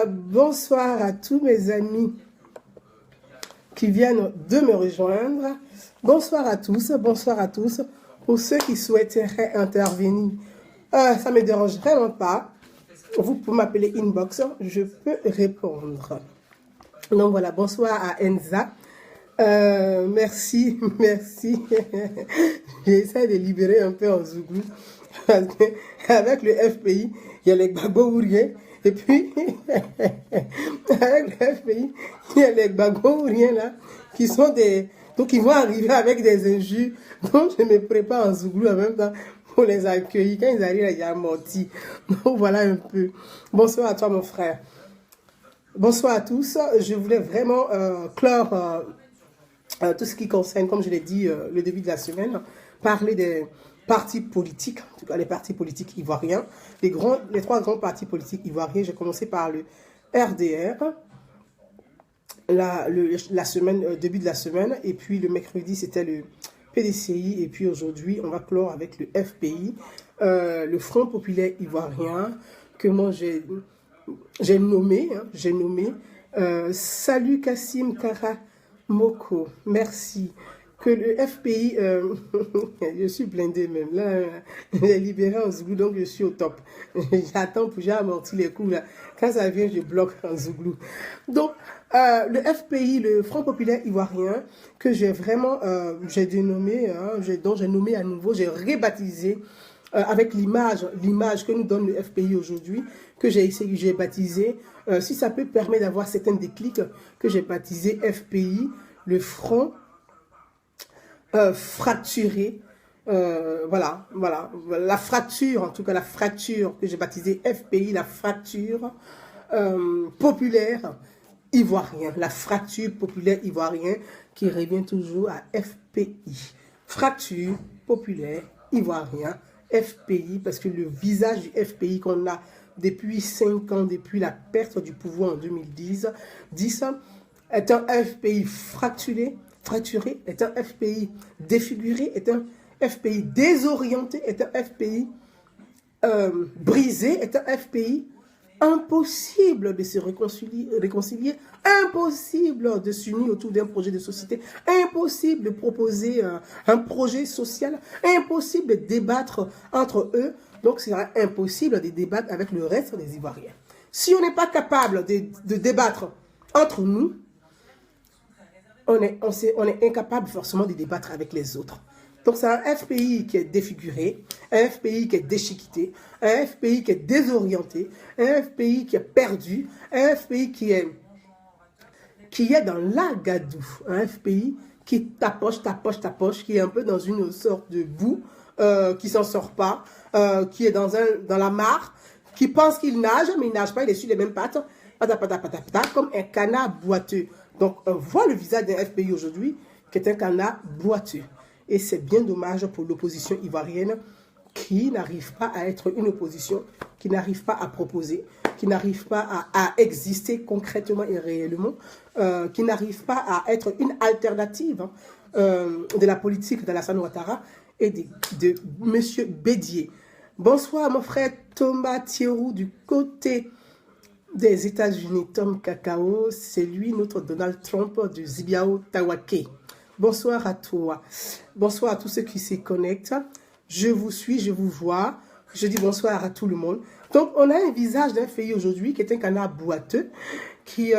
Bonsoir à tous mes amis qui viennent de me rejoindre. Bonsoir à tous pour ceux qui souhaiteraient intervenir. Ça ne me dérange vraiment pas. Vous pouvez m'appeler inbox, je peux répondre. Donc voilà, bonsoir à Enza. Merci. J'essaie de libérer un peu en Zouglou. Parce qu'avec le FPI, il y a les Gbagbo-Ouriens. Et puis, avec le FPI, il y a les Gbagbo-Ouriens là, qui sont des... Donc, ils vont arriver avec des injures. Donc, je me prépare en Zouglou en même temps pour les accueillir. Quand ils arrivent, il y a amorti. Donc, voilà un peu. Bonsoir à toi, mon frère. Bonsoir à tous. Je voulais vraiment clore tout ce qui concerne, comme je l'ai dit, le début de la semaine, parler des partis politiques, en tout cas les partis politiques ivoiriens, les trois grands partis politiques ivoiriens. J'ai commencé par le RDR, la semaine, début de la semaine, et puis le mercredi c'était le PDCI, et puis aujourd'hui on va clore avec le FPI, le Front Populaire Ivoirien, que moi j'ai nommé. Salut Kassim Karamoko, merci. Que le FPI, je suis blindé même, là, j'ai libéré en Zouglou, donc je suis au top. J'attends pour j'ai amorti les coups, là. Quand ça vient, je bloque en Zouglou. Donc, le FPI, le Front Populaire Ivoirien, que j'ai vraiment, j'ai dénommé, dont j'ai nommé à nouveau, j'ai rebaptisé, avec l'image que nous donne le FPI aujourd'hui, que j'ai baptisé, si ça peut permettre d'avoir certains déclics, que j'ai baptisé FPI, le Front fracturé, voilà, la fracture, en tout cas la fracture que j'ai baptisée FPI, la fracture populaire ivoirienne, la fracture populaire ivoirienne qui revient toujours à FPI, fracture populaire ivoirien, FPI, parce que le visage du FPI qu'on a depuis 5 ans, depuis la perte du pouvoir en 2010, est un FPI fracturé, est un FPI défiguré, est un FPI désorienté, est un FPI brisé, est un FPI impossible de se réconcilier, impossible de s'unir autour d'un projet de société, impossible de proposer un projet social, impossible de débattre entre eux, donc c'est impossible de débattre avec le reste des Ivoiriens. Si on n'est pas capable de débattre entre nous, on est incapable forcément de débattre avec les autres. Donc c'est un FPI qui est défiguré, un FPI qui est déchiqueté, un FPI qui est désorienté, un FPI qui est perdu, un FPI qui est dans l'agadou, un FPI qui tapoche, qui est un peu dans une sorte de boue, qui s'en sort pas, qui est dans la mare, qui pense qu'il nage, mais il nage pas, il est sur les mêmes pattes, comme un canard boiteux. Donc, on voit le visage d'un FPI aujourd'hui qui est un canard boiteux. Et c'est bien dommage pour l'opposition ivoirienne qui n'arrive pas à être une opposition, qui n'arrive pas à proposer, qui n'arrive pas à exister concrètement et réellement, qui n'arrive pas à être une alternative de la politique d'Alassane Ouattara et de M. Bédier. Bonsoir mon frère Thomas Thierou du côté des États-Unis, Tom Cacao, c'est lui notre Donald Trump de Zibiao Tawake. Bonsoir à toi. Bonsoir à tous ceux qui se connectent. Je vous suis, je vous vois. Je dis bonsoir à tout le monde. Donc, on a un visage d'un FPI aujourd'hui qui est un canard boiteux qui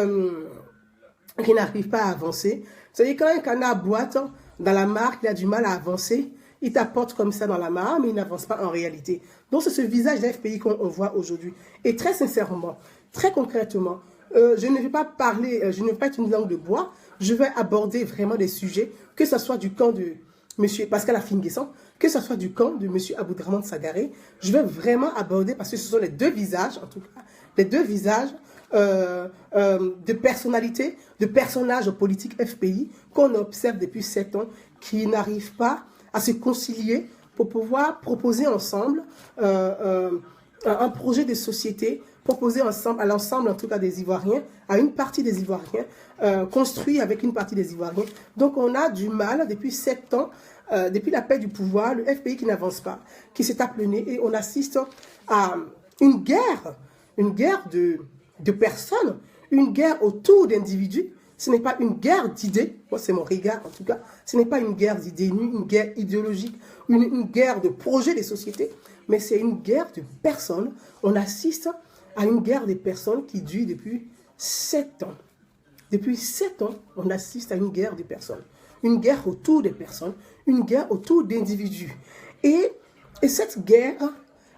n'arrive pas à avancer. C'est-à-dire quand un canard boite dans la mare, il a du mal à avancer. Il t'apporte comme ça dans la mare, mais il n'avance pas en réalité. Donc, c'est ce visage d'un FPI qu'on voit aujourd'hui. Et très sincèrement, très concrètement, je ne vais pas parler, je ne vais pas être une langue de bois, je vais aborder vraiment des sujets, que ce soit du camp de M. Pascal Affinguessan, que ce soit du camp de M. Aboudraman Sagaré, je vais vraiment aborder, parce que ce sont les deux visages, en tout cas, les deux visages de personnalités, de personnages politiques FPI qu'on observe depuis 7 ans, qui n'arrivent pas à se concilier pour pouvoir proposer ensemble un projet de société, proposer ensemble, à l'ensemble en tout cas des Ivoiriens, à une partie des Ivoiriens, construit avec une partie des Ivoiriens. Donc on a du mal depuis 7 ans, depuis la paix du pouvoir, le FPI qui n'avance pas, qui s'est appelé et on assiste à une guerre de personnes, une guerre autour d'individus. Ce n'est pas une guerre d'idées, moi c'est mon regard en tout cas, ce n'est pas une guerre d'idées, une guerre idéologique, une guerre de projets de société, mais c'est une guerre de personnes. On assiste à une guerre des personnes qui dure depuis 7 ans. Depuis 7 ans, on assiste à une guerre des personnes. Une guerre autour des personnes, une guerre autour d'individus. Et cette guerre,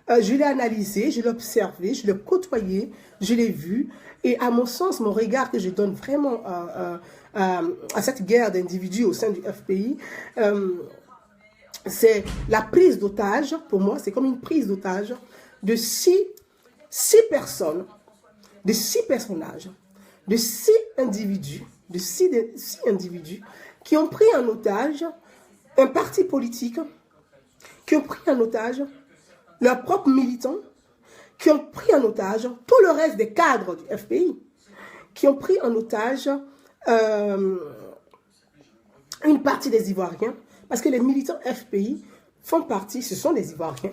je l'ai analysée, je l'ai observée, je l'ai côtoyée, je l'ai vue. Et à mon sens, mon regard que je donne vraiment à cette guerre d'individus au sein du FPI, c'est la prise d'otage. Pour moi, c'est comme une prise d'otage de six personnes, de 6 personnages, de 6 individus, de six individus qui ont pris en otage un parti politique, qui ont pris en otage leurs propres militants, qui ont pris en otage tout le reste des cadres du FPI, qui ont pris en otage une partie des Ivoiriens, parce que les militants FPI font partie, ce sont des Ivoiriens,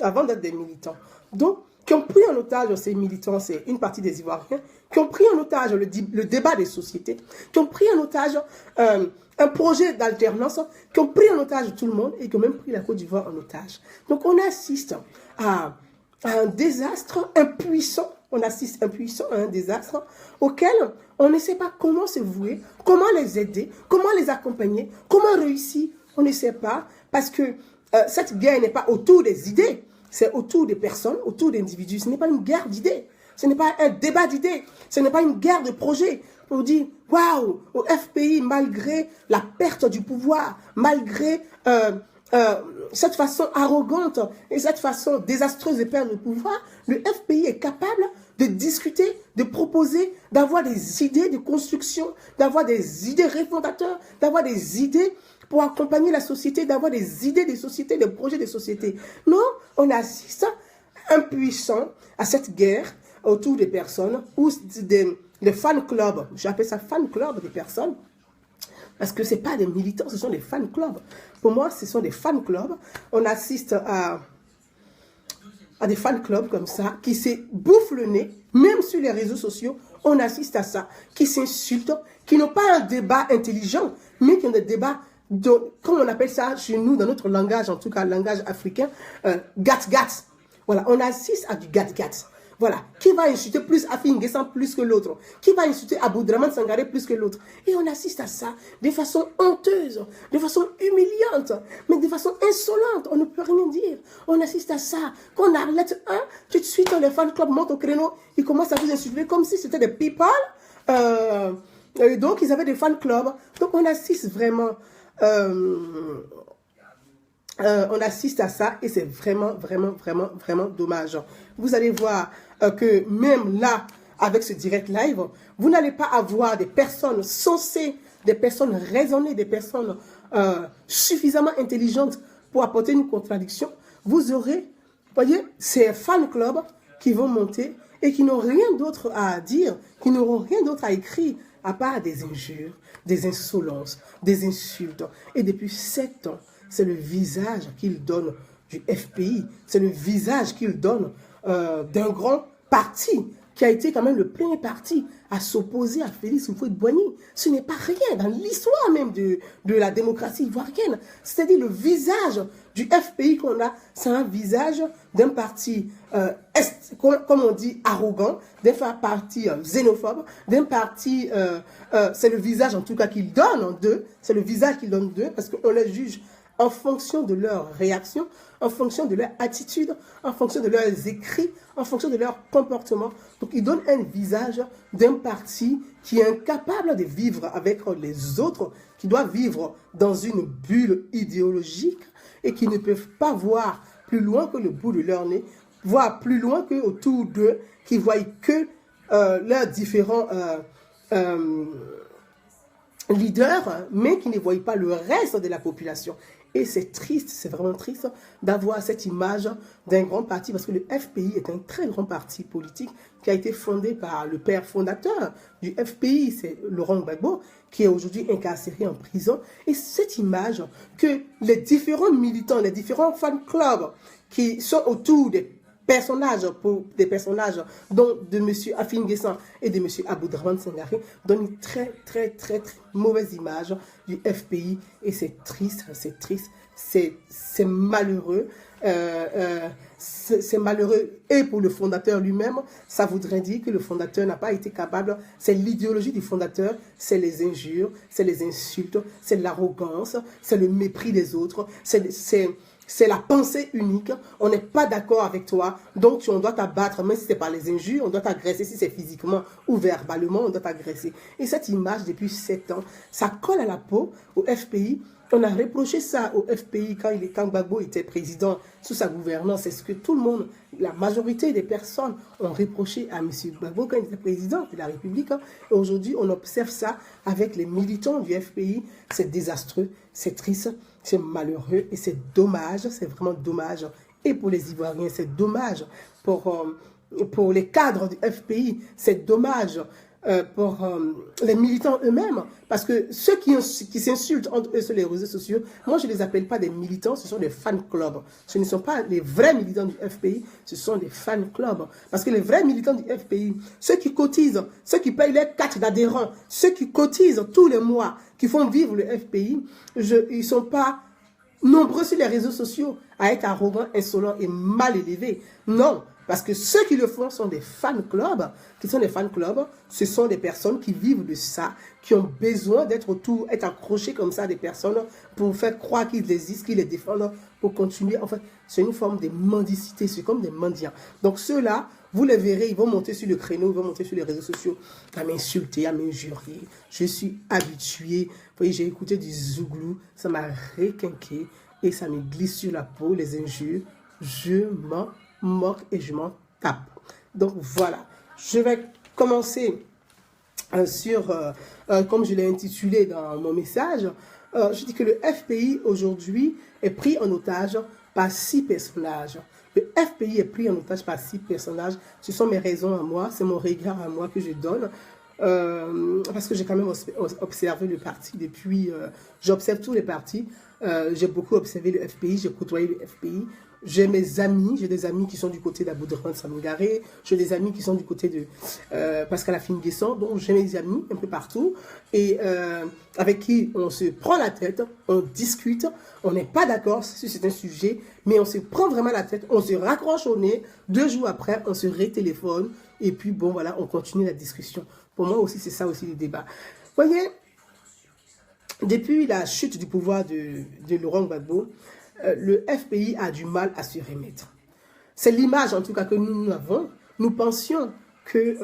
avant d'être des militants. Donc, qui ont pris en otage ces militants, c'est une partie des Ivoiriens, qui ont pris en otage le débat des sociétés, qui ont pris en otage un projet d'alternance, qui ont pris en otage tout le monde et qui ont même pris la Côte d'Ivoire en otage. Donc on assiste à un désastre impuissant, on assiste impuissant à un désastre auquel on ne sait pas comment se vouer, comment les aider, comment les accompagner, comment réussir, on ne sait pas, parce que cette guerre n'est pas autour des idées, c'est autour des personnes, autour d'individus. Ce n'est pas une guerre d'idées, ce n'est pas un débat d'idées, ce n'est pas une guerre de projets. Pour dire, waouh, au FPI, malgré la perte du pouvoir, malgré cette façon arrogante et cette façon désastreuse de perdre le pouvoir, le FPI est capable de discuter, de proposer, d'avoir des idées de construction, d'avoir des idées réfondateurs, d'avoir des idées pour accompagner la société, d'avoir des idées de société, des projets de société. Non, on assiste impuissant à cette guerre autour des personnes ou des fan clubs. J'appelle ça fan club des personnes parce que ce n'est pas des militants, ce sont des fan clubs. Pour moi, ce sont des fan clubs. On assiste à des fan clubs comme ça qui se bouffent le nez, même sur les réseaux sociaux. On assiste à ça, qui s'insultent, qui n'ont pas un débat intelligent, mais qui ont des débats, comme on appelle ça chez nous, dans notre langage, en tout cas, langage africain, gat-gat. Voilà, on assiste à du gat-gat. Voilà, qui va insulter plus Affi N'Guessan plus que l'autre, qui va insulter Aboudraman Sangaré plus que l'autre. Et on assiste à ça de façon honteuse, de façon humiliante, mais de façon insolente, on ne peut rien dire. On assiste à ça. Quand on arrête un, tout de suite, les fan clubs montent au créneau, ils commencent à vous insulter comme si c'était des people. Donc, ils avaient des fan clubs. Donc, on assiste vraiment... on assiste à ça et c'est vraiment, vraiment, vraiment, vraiment dommage. Vous allez voir que même là, avec ce direct live, vous n'allez pas avoir des personnes sensées, des personnes raisonnées, des personnes suffisamment intelligentes pour apporter une contradiction. Vous aurez, voyez, ces fan clubs qui vont monter et qui n'ont rien d'autre à dire, qui n'auront rien d'autre à écrire à part des injures, des insolences, des insultes. Et depuis 7 ans, c'est le visage qu'il donne du FPI, c'est le visage qu'il donne d'un grand parti qui a été quand même le premier parti à s'opposer à Félix Houphouët-Boigny. Ce n'est pas rien dans l'histoire même de la démocratie ivoirienne. C'est-à-dire le visage du FPI qu'on a, c'est un visage d'un parti, comme on dit, arrogant, d'un parti xénophobe, d'un parti, c'est le visage en tout cas qu'il donne d'eux, c'est le visage qu'il donne d'eux, parce qu'on les juge en fonction de leurs réactions, en fonction de leur attitude, en fonction de leurs écrits, en fonction de leur comportement. Donc, ils donnent un visage d'un parti qui est incapable de vivre avec les autres, qui doit vivre dans une bulle idéologique et qui ne peuvent pas voir plus loin que le bout de leur nez, voir plus loin que autour d'eux, qui ne voient que leurs différents leaders, mais qui ne voient pas le reste de la population. Et c'est triste, c'est vraiment triste d'avoir cette image d'un grand parti, parce que le FPI est un très grand parti politique qui a été fondé par le père fondateur du FPI, c'est Laurent Gbagbo, qui est aujourd'hui incarcéré en prison. Et cette image que les différents militants, les différents fan clubs qui sont autour des des personnages dont de M. Afin Guessan et de M. Aboudraman Sangaré donnent une très mauvaise image du FPI et c'est triste, c'est malheureux. C'est malheureux et pour le fondateur lui-même, ça voudrait dire que le fondateur n'a pas été capable, c'est l'idéologie du fondateur, c'est les injures, c'est les insultes, c'est l'arrogance, c'est le mépris des autres, c'est la pensée unique, on n'est pas d'accord avec toi, donc on doit t'abattre, même si c'est par les injures, on doit t'agresser, si c'est physiquement ou verbalement, on doit t'agresser. Et cette image, depuis 7 ans, ça colle à la peau au FPI. On a reproché ça au FPI quand Gbagbo était président sous sa gouvernance. C'est ce que tout le monde, la majorité des personnes ont reproché à M. Gbagbo quand il était président de la République. Et aujourd'hui, on observe ça avec les militants du FPI. C'est désastreux, c'est triste, c'est malheureux et c'est dommage. C'est vraiment dommage. Et pour les Ivoiriens, c'est dommage. Pour les cadres du FPI, c'est dommage. Pour les militants eux-mêmes, parce que ceux qui s'insultent entre eux sur les réseaux sociaux, moi je ne les appelle pas des militants, ce sont des fan clubs. Ce ne sont pas les vrais militants du FPI, ce sont des fan clubs. Parce que les vrais militants du FPI, ceux qui cotisent, ceux qui payent les cartes d'adhérents, ceux qui cotisent tous les mois, qui font vivre le FPI, ils ne sont pas nombreux sur les réseaux sociaux à être arrogants, insolents et mal élevés. Non. Parce que ceux qui le font sont des fan clubs. Qui sont des fan clubs, ce sont des personnes qui vivent de ça, qui ont besoin d'être autour, être accrochés comme ça à des personnes pour faire croire qu'ils existent, qu'ils les défendent, pour continuer. En fait, c'est une forme de mendicité, c'est comme des mendiants. Donc ceux-là, vous les verrez, ils vont monter sur le créneau, ils vont monter sur les réseaux sociaux, à m'insulter, à m'injurier. Je suis habitué. Vous voyez, j'ai écouté du zouglou, ça m'a requinqué et ça me glisse sur la peau, les injures. Je m'en moque et je m'en tape. Donc voilà, je vais commencer comme je l'ai intitulé dans mon message, je dis que le FPI aujourd'hui est pris en otage par 6 personnages. Le FPI est pris en otage par 6 personnages. Ce sont mes raisons à moi, c'est mon regard à moi que je donne. Parce que j'ai quand même observé le parti depuis, j'observe tous les partis, j'ai beaucoup observé le FPI, j'ai côtoyé le FPI, j'ai mes amis, j'ai des amis qui sont du côté d'Aboudraman Sangaré, j'ai des amis qui sont du côté de Pascal Afin Guessan, donc j'ai mes amis un peu partout, et avec qui on se prend la tête, on discute, on n'est pas d'accord si c'est un sujet, mais on se prend vraiment la tête, on se raccroche au nez, 2 jours après, on se retéléphone, et puis bon voilà, on continue la discussion. Pour moi aussi, c'est ça aussi le débat. Vous voyez, depuis la chute du pouvoir de Laurent Gbagbo, le FPI a du mal à se remettre. C'est l'image en tout cas que nous avons. Nous pensions que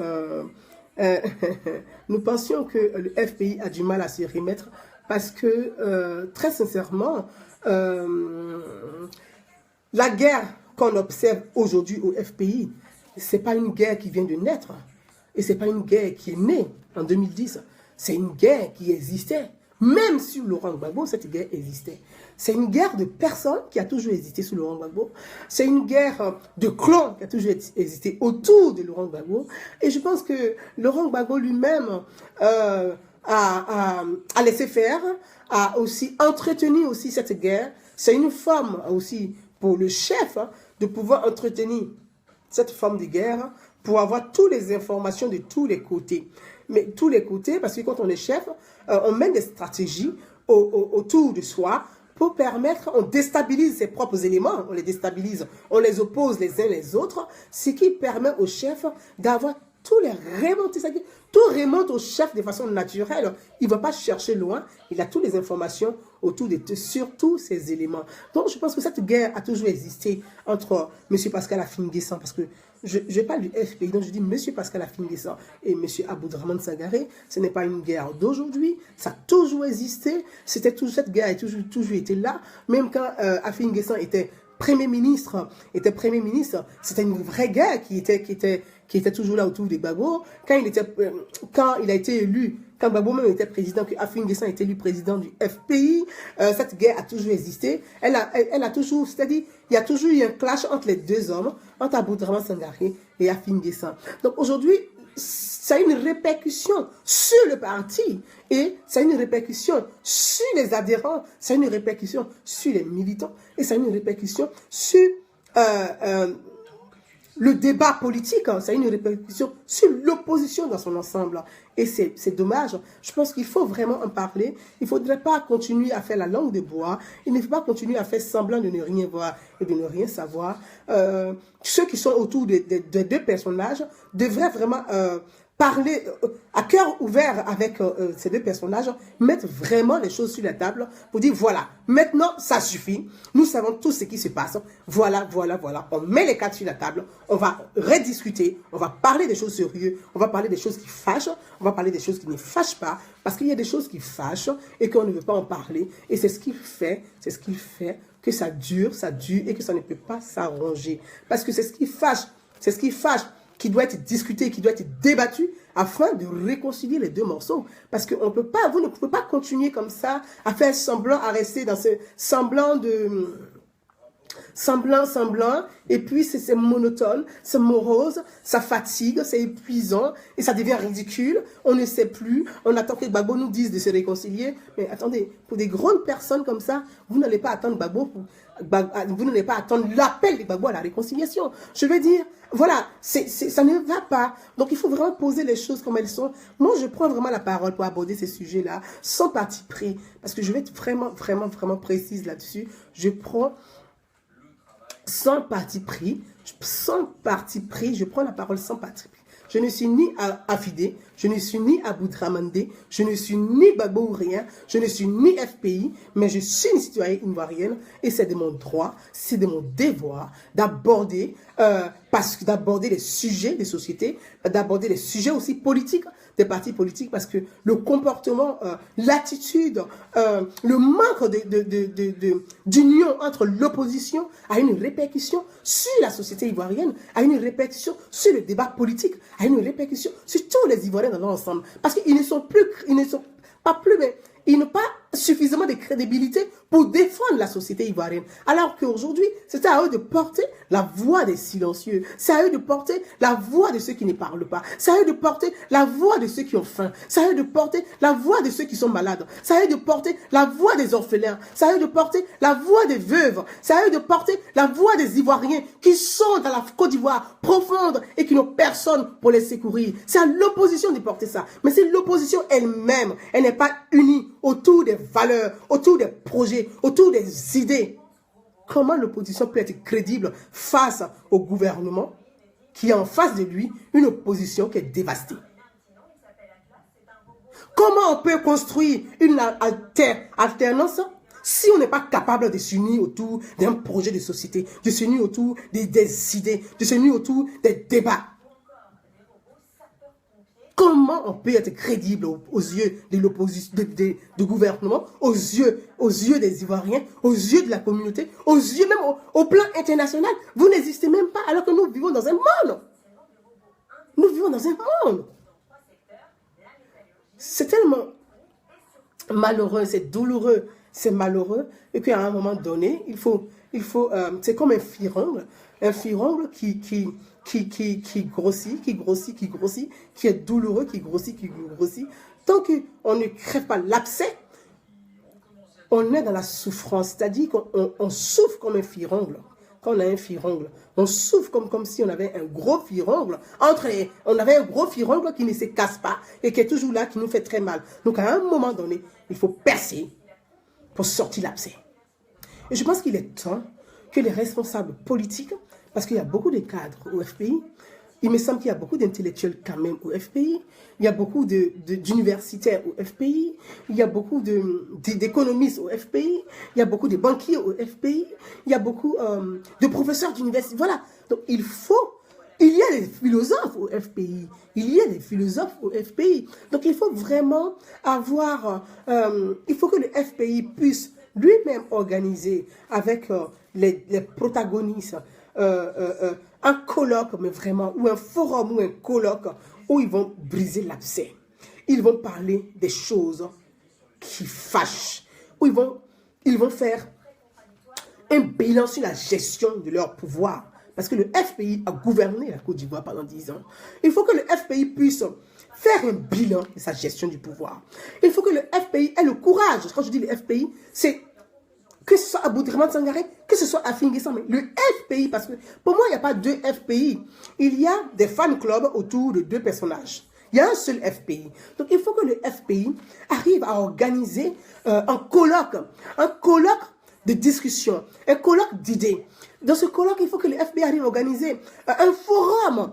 le FPI a du mal à se remettre parce que, très sincèrement, la guerre qu'on observe aujourd'hui au FPI, ce n'est pas une guerre qui vient de naître. Et ce n'est pas une guerre qui est née en 2010. C'est une guerre qui existait. Même sous Laurent Gbagbo, cette guerre existait. C'est une guerre de personnes qui a toujours existé sous Laurent Gbagbo. C'est une guerre de clans qui a toujours existé autour de Laurent Gbagbo. Et je pense que Laurent Gbagbo lui-même a laissé faire, a aussi entretenu aussi cette guerre. C'est une forme aussi pour le chef de pouvoir entretenir cette forme de guerre pour avoir toutes les informations de tous les côtés. Mais tous les côtés, parce que quand on est chef, on mène des stratégies autour de soi pour permettre, on déstabilise ses propres éléments, on les déstabilise, on les oppose les uns les autres, ce qui permet au chef d'avoir tous les remontées, tout remonte au chef de façon naturelle. Il ne va pas chercher loin, il a toutes les informations autour sur tous ces éléments. Donc je pense que cette guerre a toujours existé entre M. Pascal Afin Guessan, parce que je parle du FPI, donc je dis M. Pascal Afin Guessan et M. Aboudraman Sangaré, ce n'est pas une guerre d'aujourd'hui, ça a toujours existé, cette guerre a toujours été là, même quand Afin Guessan était Premier ministre, c'était une vraie guerre qui était toujours là autour de Gbagbo. Quand il a été élu, quand Gbagbo même était président, que Afin Guessan a été élu président du FPI, cette guerre a toujours existé. Elle a toujours, c'est-à-dire, il y a toujours eu un clash entre les deux hommes, entre Aboudraman Sangaré et Afin Guessan. Donc aujourd'hui, ça a une répercussion sur le parti et ça a une répercussion sur les adhérents, ça a une répercussion sur les militants et ça a une répercussion sur le débat politique, ça a une répercussion sur l'opposition dans son ensemble. Et c'est dommage. Je pense qu'il faut vraiment en parler. Il ne faudrait pas continuer à faire la langue de bois. Il ne faut pas continuer à faire semblant de ne rien voir et de ne rien savoir. Ceux qui sont autour des deux personnages devraient vraiment parler à cœur ouvert avec ces deux personnages, mettre vraiment les choses sur la table pour dire voilà, maintenant ça suffit, nous savons tout ce qui se passe, voilà, voilà, voilà, on met les cartes sur la table, on va rediscuter, on va parler des choses sérieuses, on va parler des choses qui fâchent, on va parler des choses qui ne fâchent pas, parce qu'il y a des choses qui fâchent et qu'on ne veut pas en parler, et c'est ce qui fait que ça dure et que ça ne peut pas s'arranger, parce que c'est ce qui fâche, qui doit être discuté, qui doit être débattu afin de réconcilier les deux morceaux. Parce que on peut pas, vous ne pouvez pas continuer comme ça à faire semblant, à rester dans ce semblant, et puis c'est monotone, c'est morose, ça fatigue, c'est épuisant, et ça devient ridicule, on ne sait plus, on attend que Gbagbo nous dise de se réconcilier, mais attendez, pour des grandes personnes comme ça, vous n'allez pas attendre Gbagbo, vous n'allez pas attendre l'appel de Gbagbo à la réconciliation. Je veux dire, voilà, ça ne va pas. Donc il faut vraiment poser les choses comme elles sont. Moi, je prends vraiment la parole pour aborder ces sujets-là, sans parti pris, parce que je vais être vraiment, vraiment, vraiment précise là-dessus. Je prends sans parti pris, je prends la parole sans parti pris. Je ne suis ni Afidé, je ne suis ni Aboudramanté, je ne suis ni Gbagbo ou rien, je ne suis ni FPI, mais je suis une citoyenne ivoirienne et c'est de mon droit, c'est de mon devoir d'aborder les sujets des sociétés, d'aborder les sujets aussi politiques des partis politiques, parce que le comportement, l'attitude, le manque d'union entre l'opposition a une répercussion sur la société ivoirienne, a une répercussion sur le débat politique, a une répercussion sur tous les Ivoiriens dans l'ensemble. Parce qu'ils ne sont mais ils n'ont pas suffisamment de crédibilité pour défendre la société ivoirienne. Alors qu'aujourd'hui, c'est à eux de porter la voix des silencieux. C'est à eux de porter la voix de ceux qui ne parlent pas. C'est à eux de porter la voix de ceux qui ont faim. C'est à eux de porter la voix de ceux qui sont malades. C'est à eux de porter la voix des orphelins. C'est à eux de porter la voix des veuves. C'est à eux de porter la voix des Ivoiriens qui sont dans la Côte d'Ivoire profonde et qui n'ont personne pour les secourir. C'est à l'opposition de porter ça. Mais c'est l'opposition elle-même. Elle n'est pas unie autour des valeurs, autour des projets, autour des idées. Comment l'opposition peut être crédible face au gouvernement qui a en face de lui une opposition qui est dévastée? Comment on peut construire une alternance si on n'est pas capable de s'unir autour d'un projet de société, de s'unir autour des idées, de s'unir autour des débats? Comment on peut être crédible aux yeux de l'opposition, du gouvernement, aux yeux des Ivoiriens, aux yeux de la communauté, aux yeux même au plan international? Vous n'existez même pas alors que nous vivons dans un monde. Nous vivons dans un monde. C'est tellement malheureux, c'est douloureux, c'est malheureux. Et puis à un moment donné, c'est comme un firongle qui grossit, qui est douloureux, qui grossit. Tant qu'on ne crève pas l'abcès, on est dans la souffrance. C'est-à-dire qu'on souffre comme un firongle. Quand on a un firongle, on souffre comme si on avait un gros firongle. On avait un gros firongle qui ne se casse pas et qui est toujours là, qui nous fait très mal. Donc à un moment donné, il faut percer pour sortir l'abcès. Et je pense qu'il est temps que les responsables politiques, parce qu'il y a beaucoup de cadres au FPI, il me semble qu'il y a beaucoup d'intellectuels quand même au FPI, il y a beaucoup d'universitaires au FPI, il y a beaucoup d'économistes au FPI, il y a beaucoup de banquiers au FPI, il y a beaucoup de professeurs d'université. Voilà, donc il y a des philosophes au FPI, donc il faut vraiment il faut que le FPI puisse lui-même organiser avec les protagonistes un colloque, mais vraiment, ou un forum, ou un colloque, où ils vont briser l'abcès. Ils vont parler des choses qui fâchent, où ils vont faire un bilan sur la gestion de leur pouvoir. Parce que le FPI a gouverné la Côte d'Ivoire pendant 10 ans. Il faut que le FPI puisse faire un bilan de sa gestion du pouvoir. Il faut que le FPI ait le courage. Quand je dis le FPI, c'est que ce soit Aboudraman Sangaré, que ce soit Afingessa, mais le FPI, parce que pour moi, il n'y a pas deux FPI. Il y a des fan clubs autour de deux personnages. Il y a un seul FPI. Donc, il faut que le FPI arrive à organiser un colloque de discussion, un colloque d'idées. Dans ce colloque, il faut que le FPI arrive à organiser un forum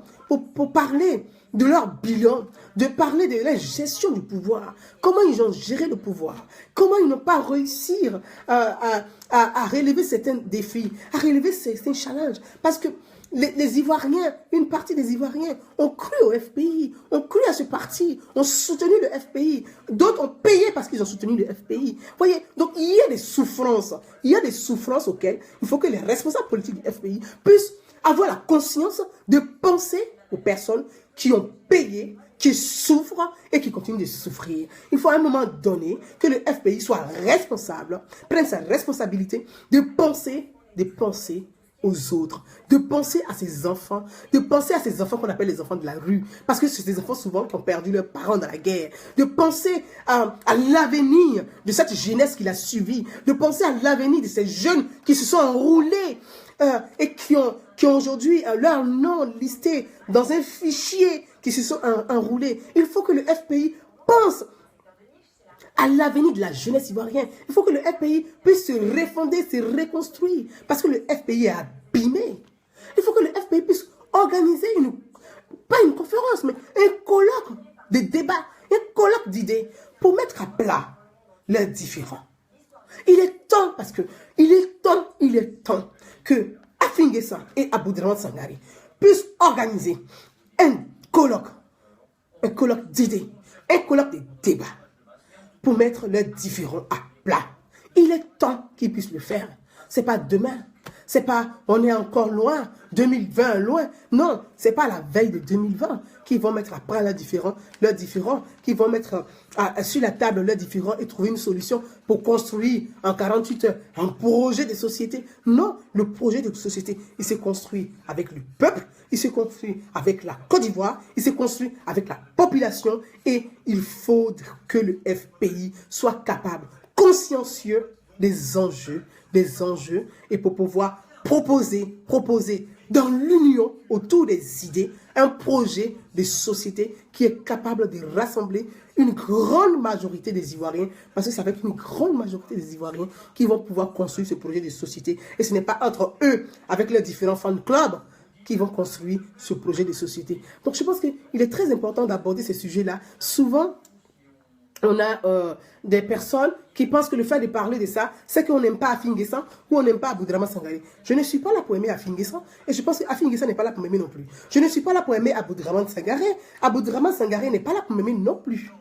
pour parler de leur bilan, de parler de la gestion du pouvoir, comment ils ont géré le pouvoir, comment ils n'ont pas réussi à relever certains défis, à relever certains challenges. Parce que les Ivoiriens, une partie des Ivoiriens ont cru au FPI, ont cru à ce parti, ont soutenu le FPI. D'autres ont payé parce qu'ils ont soutenu le FPI. Vous voyez, donc il y a des souffrances auxquelles il faut que les responsables politiques du FPI puissent avoir la conscience de penser aux personnes qui ont payé, qui souffrent et qui continuent de souffrir. Il faut à un moment donné que le FPI soit responsable, prenne sa responsabilité de penser aux autres, de penser à ses enfants, qu'on appelle les enfants de la rue, parce que c'est des enfants souvent qui ont perdu leurs parents dans la guerre, de penser à l'avenir de cette jeunesse qu'il a suivie, de penser à l'avenir de ces jeunes qui se sont enroulés et qui ont aujourd'hui leur nom listé dans un fichier, qui se sont enroulés. Il faut que le FPI pense à l'avenir de la jeunesse ivoirienne. Il faut que le FPI puisse se refonder, se reconstruire, parce que le FPI est abîmé. Il faut que le FPI puisse organiser pas une conférence, mais un colloque de débat, un colloque d'idées pour mettre à plat leurs différends. Il est temps, parce que il est temps que Afingessa et Aboudraman Sangare puissent organiser un colloque d'idées, un colloque de débat pour mettre leurs différends à plat. Il est temps qu'ils puissent le faire. C'est pas demain. C'est pas, on est encore loin, 2020 loin. Non, c'est pas la veille de 2020 qu'ils vont mettre à plat leurs différends, qu'ils vont mettre sur la table leurs différends et trouver une solution pour construire en 48 heures un projet de société. Non, le projet de société, il s'est construit avec le peuple, il s'est construit avec la Côte d'Ivoire, il s'est construit avec la population et il faut que le FPI soit capable, consciencieux des enjeux et pour pouvoir proposer dans l'union autour des idées un projet de société qui est capable de rassembler une grande majorité des Ivoiriens, parce que c'est avec une grande majorité des Ivoiriens qui vont pouvoir construire ce projet de société. Et ce n'est pas entre eux, avec leurs différents fan clubs, qui vont construire ce projet de société. Donc je pense qu'il est très important d'aborder ces sujets-là. Souvent, on a des personnes qui pensent que le fait de parler de ça, c'est qu'on n'aime pas Afingessa ou on n'aime pas Aboudraman Sangare. Je ne suis pas là pour aimer Afingessa et je pense qu'Afingessa n'est pas là pour m'aimer non plus. Je ne suis pas là pour aimer Aboudraman Sangare. Aboudraman Sangare n'est pas là pour m'aimer non plus.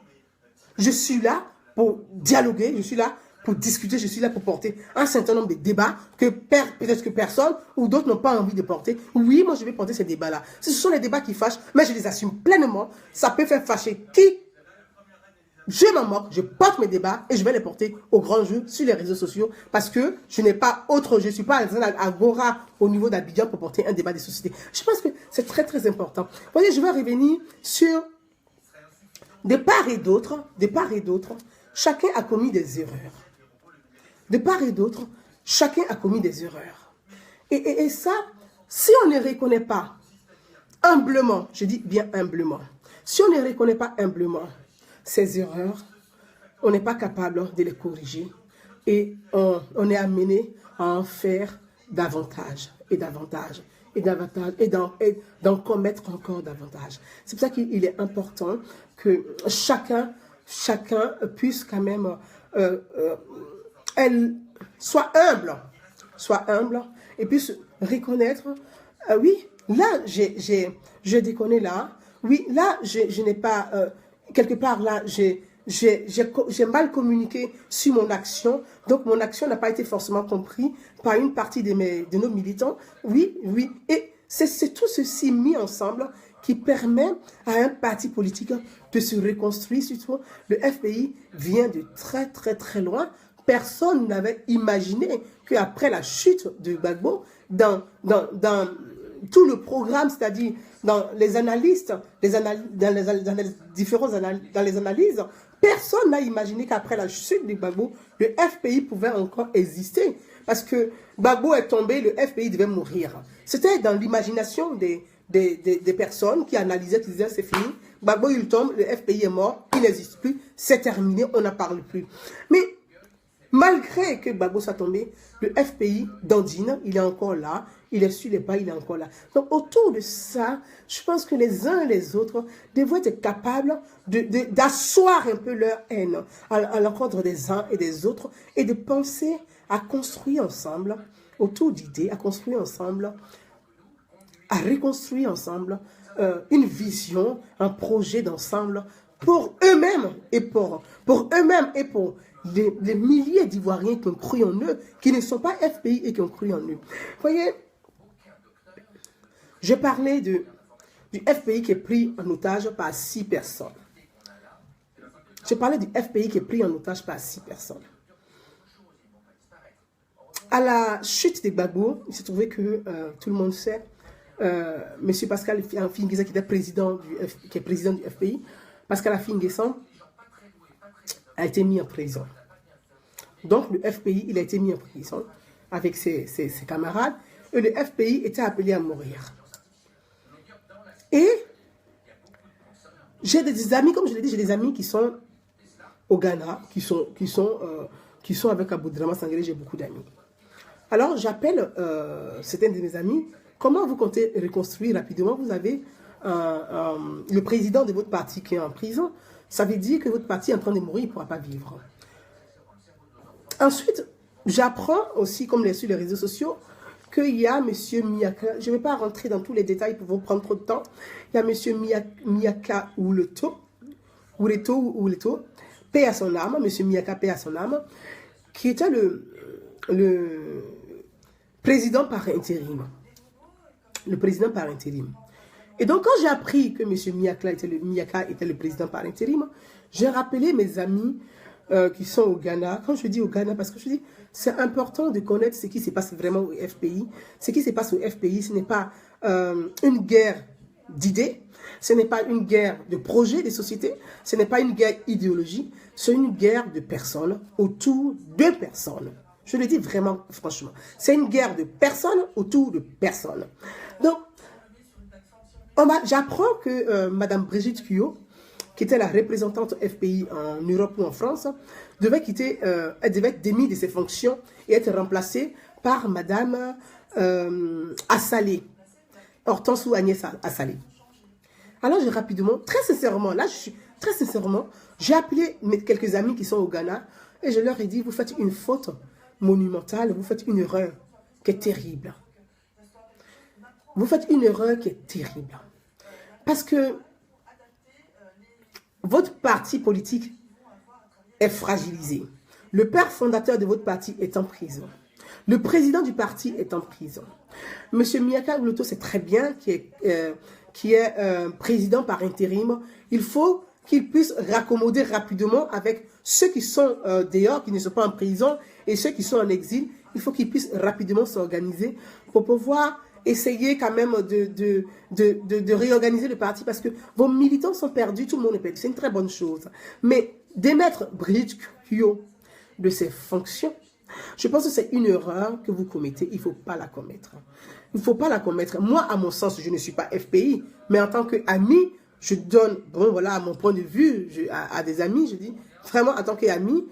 Je suis là pour dialoguer, je suis là pour discuter, je suis là pour porter un certain nombre de débats que peut-être que personne ou d'autres n'ont pas envie de porter. Oui, moi je vais porter ces débats-là. Ce sont les débats qui fâchent, mais je les assume pleinement. Ça peut faire fâcher qui? Je m'en moque, je porte mes débats et je vais les porter au grand jeu sur les réseaux sociaux parce que je n'ai pas autre, je ne suis pas à Agora au niveau d'Abidjan pour porter un débat de société. Je pense que c'est très très important. Vous voyez, je vais revenir sur de part et d'autre, chacun a commis des erreurs. De part et d'autre, chacun a commis des erreurs. Et ça, si on ne reconnaît pas humblement, je dis bien humblement, si on ne reconnaît pas humblement ces erreurs, on n'est pas capable de les corriger et on est amené à en faire davantage et davantage et davantage et d'en commettre encore davantage. C'est pour ça qu'il est important que chacun puisse quand même soit humble et puisse reconnaître, oui, là je déconne là, oui, là je n'ai pas... quelque part là, j'ai mal communiqué sur mon action, donc mon action n'a pas été forcément comprise par une partie de nos militants. Oui, et c'est tout ceci mis ensemble qui permet à un parti politique de se reconstruire. Surtout, le FPI vient de très très très loin. Personne n'avait imaginé qu'après la chute de Gbagbo, dans tout le programme, c'est-à-dire dans les analystes, dans les analyses, personne n'a imaginé qu'après la chute de Gbagbo, le FPI pouvait encore exister. Parce que Gbagbo est tombé, le FPI devait mourir. C'était dans l'imagination des personnes qui analysaient, qui disaient c'est fini. Gbagbo il tombe, le FPI est mort, il n'existe plus, c'est terminé, on n'en parle plus. Mais malgré que Gbagbo soit tombé, le FPI d'Andine, il est encore là, il est sur les pas, il est encore là. Donc autour de ça, je pense que les uns et les autres devraient être capables d'asseoir un peu leur haine à l'encontre des uns et des autres et de penser à construire ensemble, autour d'idées, à construire ensemble, à reconstruire ensemble une vision, un projet d'ensemble pour eux-mêmes et pour eux-mêmes et pour les milliers d'Ivoiriens qui ont cru en eux, qui ne sont pas FPI et qui ont cru en eux. Vous voyez, je parlais du FPI qui est pris en otage par 6 personnes. Je parlais du FPI qui est pris en otage par 6 personnes. À la chute de Gbagbo, il s'est trouvé que, tout le monde sait, M. Pascal Affi-N'Guessan, qui est président du FPI, Pascal Affi-N'Guessan a été mis en prison. Donc le FPI, il a été mis en prison avec ses camarades et le FPI était appelé à mourir. Et j'ai des amis, comme je l'ai dit, j'ai des amis qui sont au Ghana, qui sont avec Aboudraman Sangaré, j'ai beaucoup d'amis. Alors j'appelle certains de mes amis, comment vous comptez reconstruire rapidement? Vous avez le président de votre parti qui est en prison, ça veut dire que votre parti est en train de mourir, il ne pourra pas vivre. Ensuite, j'apprends aussi, comme sur les réseaux sociaux, qu'il y a M. Miyaka, je ne vais pas rentrer dans tous les détails pour vous prendre trop de temps, il y a M. Miyaka Ouleto, paix à son âme, M. Miyaka, paix à son âme, qui était le président par intérim. Le président par intérim. Et donc, quand j'ai appris que M. Miyaka était le président par intérim, j'ai rappelé mes amis qui sont au Ghana. Quand je dis au Ghana, parce que je dis, c'est important de connaître ce qui se passe vraiment au FPI. Ce qui se passe au FPI, ce n'est pas une guerre d'idées, ce n'est pas une guerre de projets de société, ce n'est pas une guerre idéologique, c'est une guerre de personnes autour de personnes. Je le dis vraiment, franchement. C'est une guerre de personnes autour de personnes. Donc, j'apprends que Mme Brigitte Kuyo, qui était la représentante FPI en Europe ou en France, devait elle devait être démise de ses fonctions et être remplacée par Mme Assalé, Hortense ou Agnès Assalé. Alors, rapidement, très sincèrement, j'ai appelé quelques amis qui sont au Ghana et je leur ai dit, vous faites une faute monumentale, vous faites une erreur qui est terrible. Vous faites une erreur qui est terrible. Parce que votre parti politique est fragilisé. Le père fondateur de votre parti est en prison. Le président du parti est en prison. Monsieur Miyaka Ouleto, c'est très bien qui est président par intérim. Il faut qu'il puisse raccommoder rapidement avec ceux qui sont dehors, qui ne sont pas en prison, et ceux qui sont en exil. Il faut qu'ils puissent rapidement s'organiser pour pouvoir essayer quand même de réorganiser le parti, parce que vos militants sont perdus, tout le monde est perdu. C'est une très bonne chose. Mais démettre Brigitte Kuyo de ses fonctions, je pense que c'est une erreur que vous commettez. Il ne faut pas la commettre. Il ne faut pas la commettre. Moi, à mon sens, je ne suis pas FPI, mais en tant qu'ami, je donne, bon voilà, mon point de vue à des amis, je dis, vraiment, en tant qu'ami,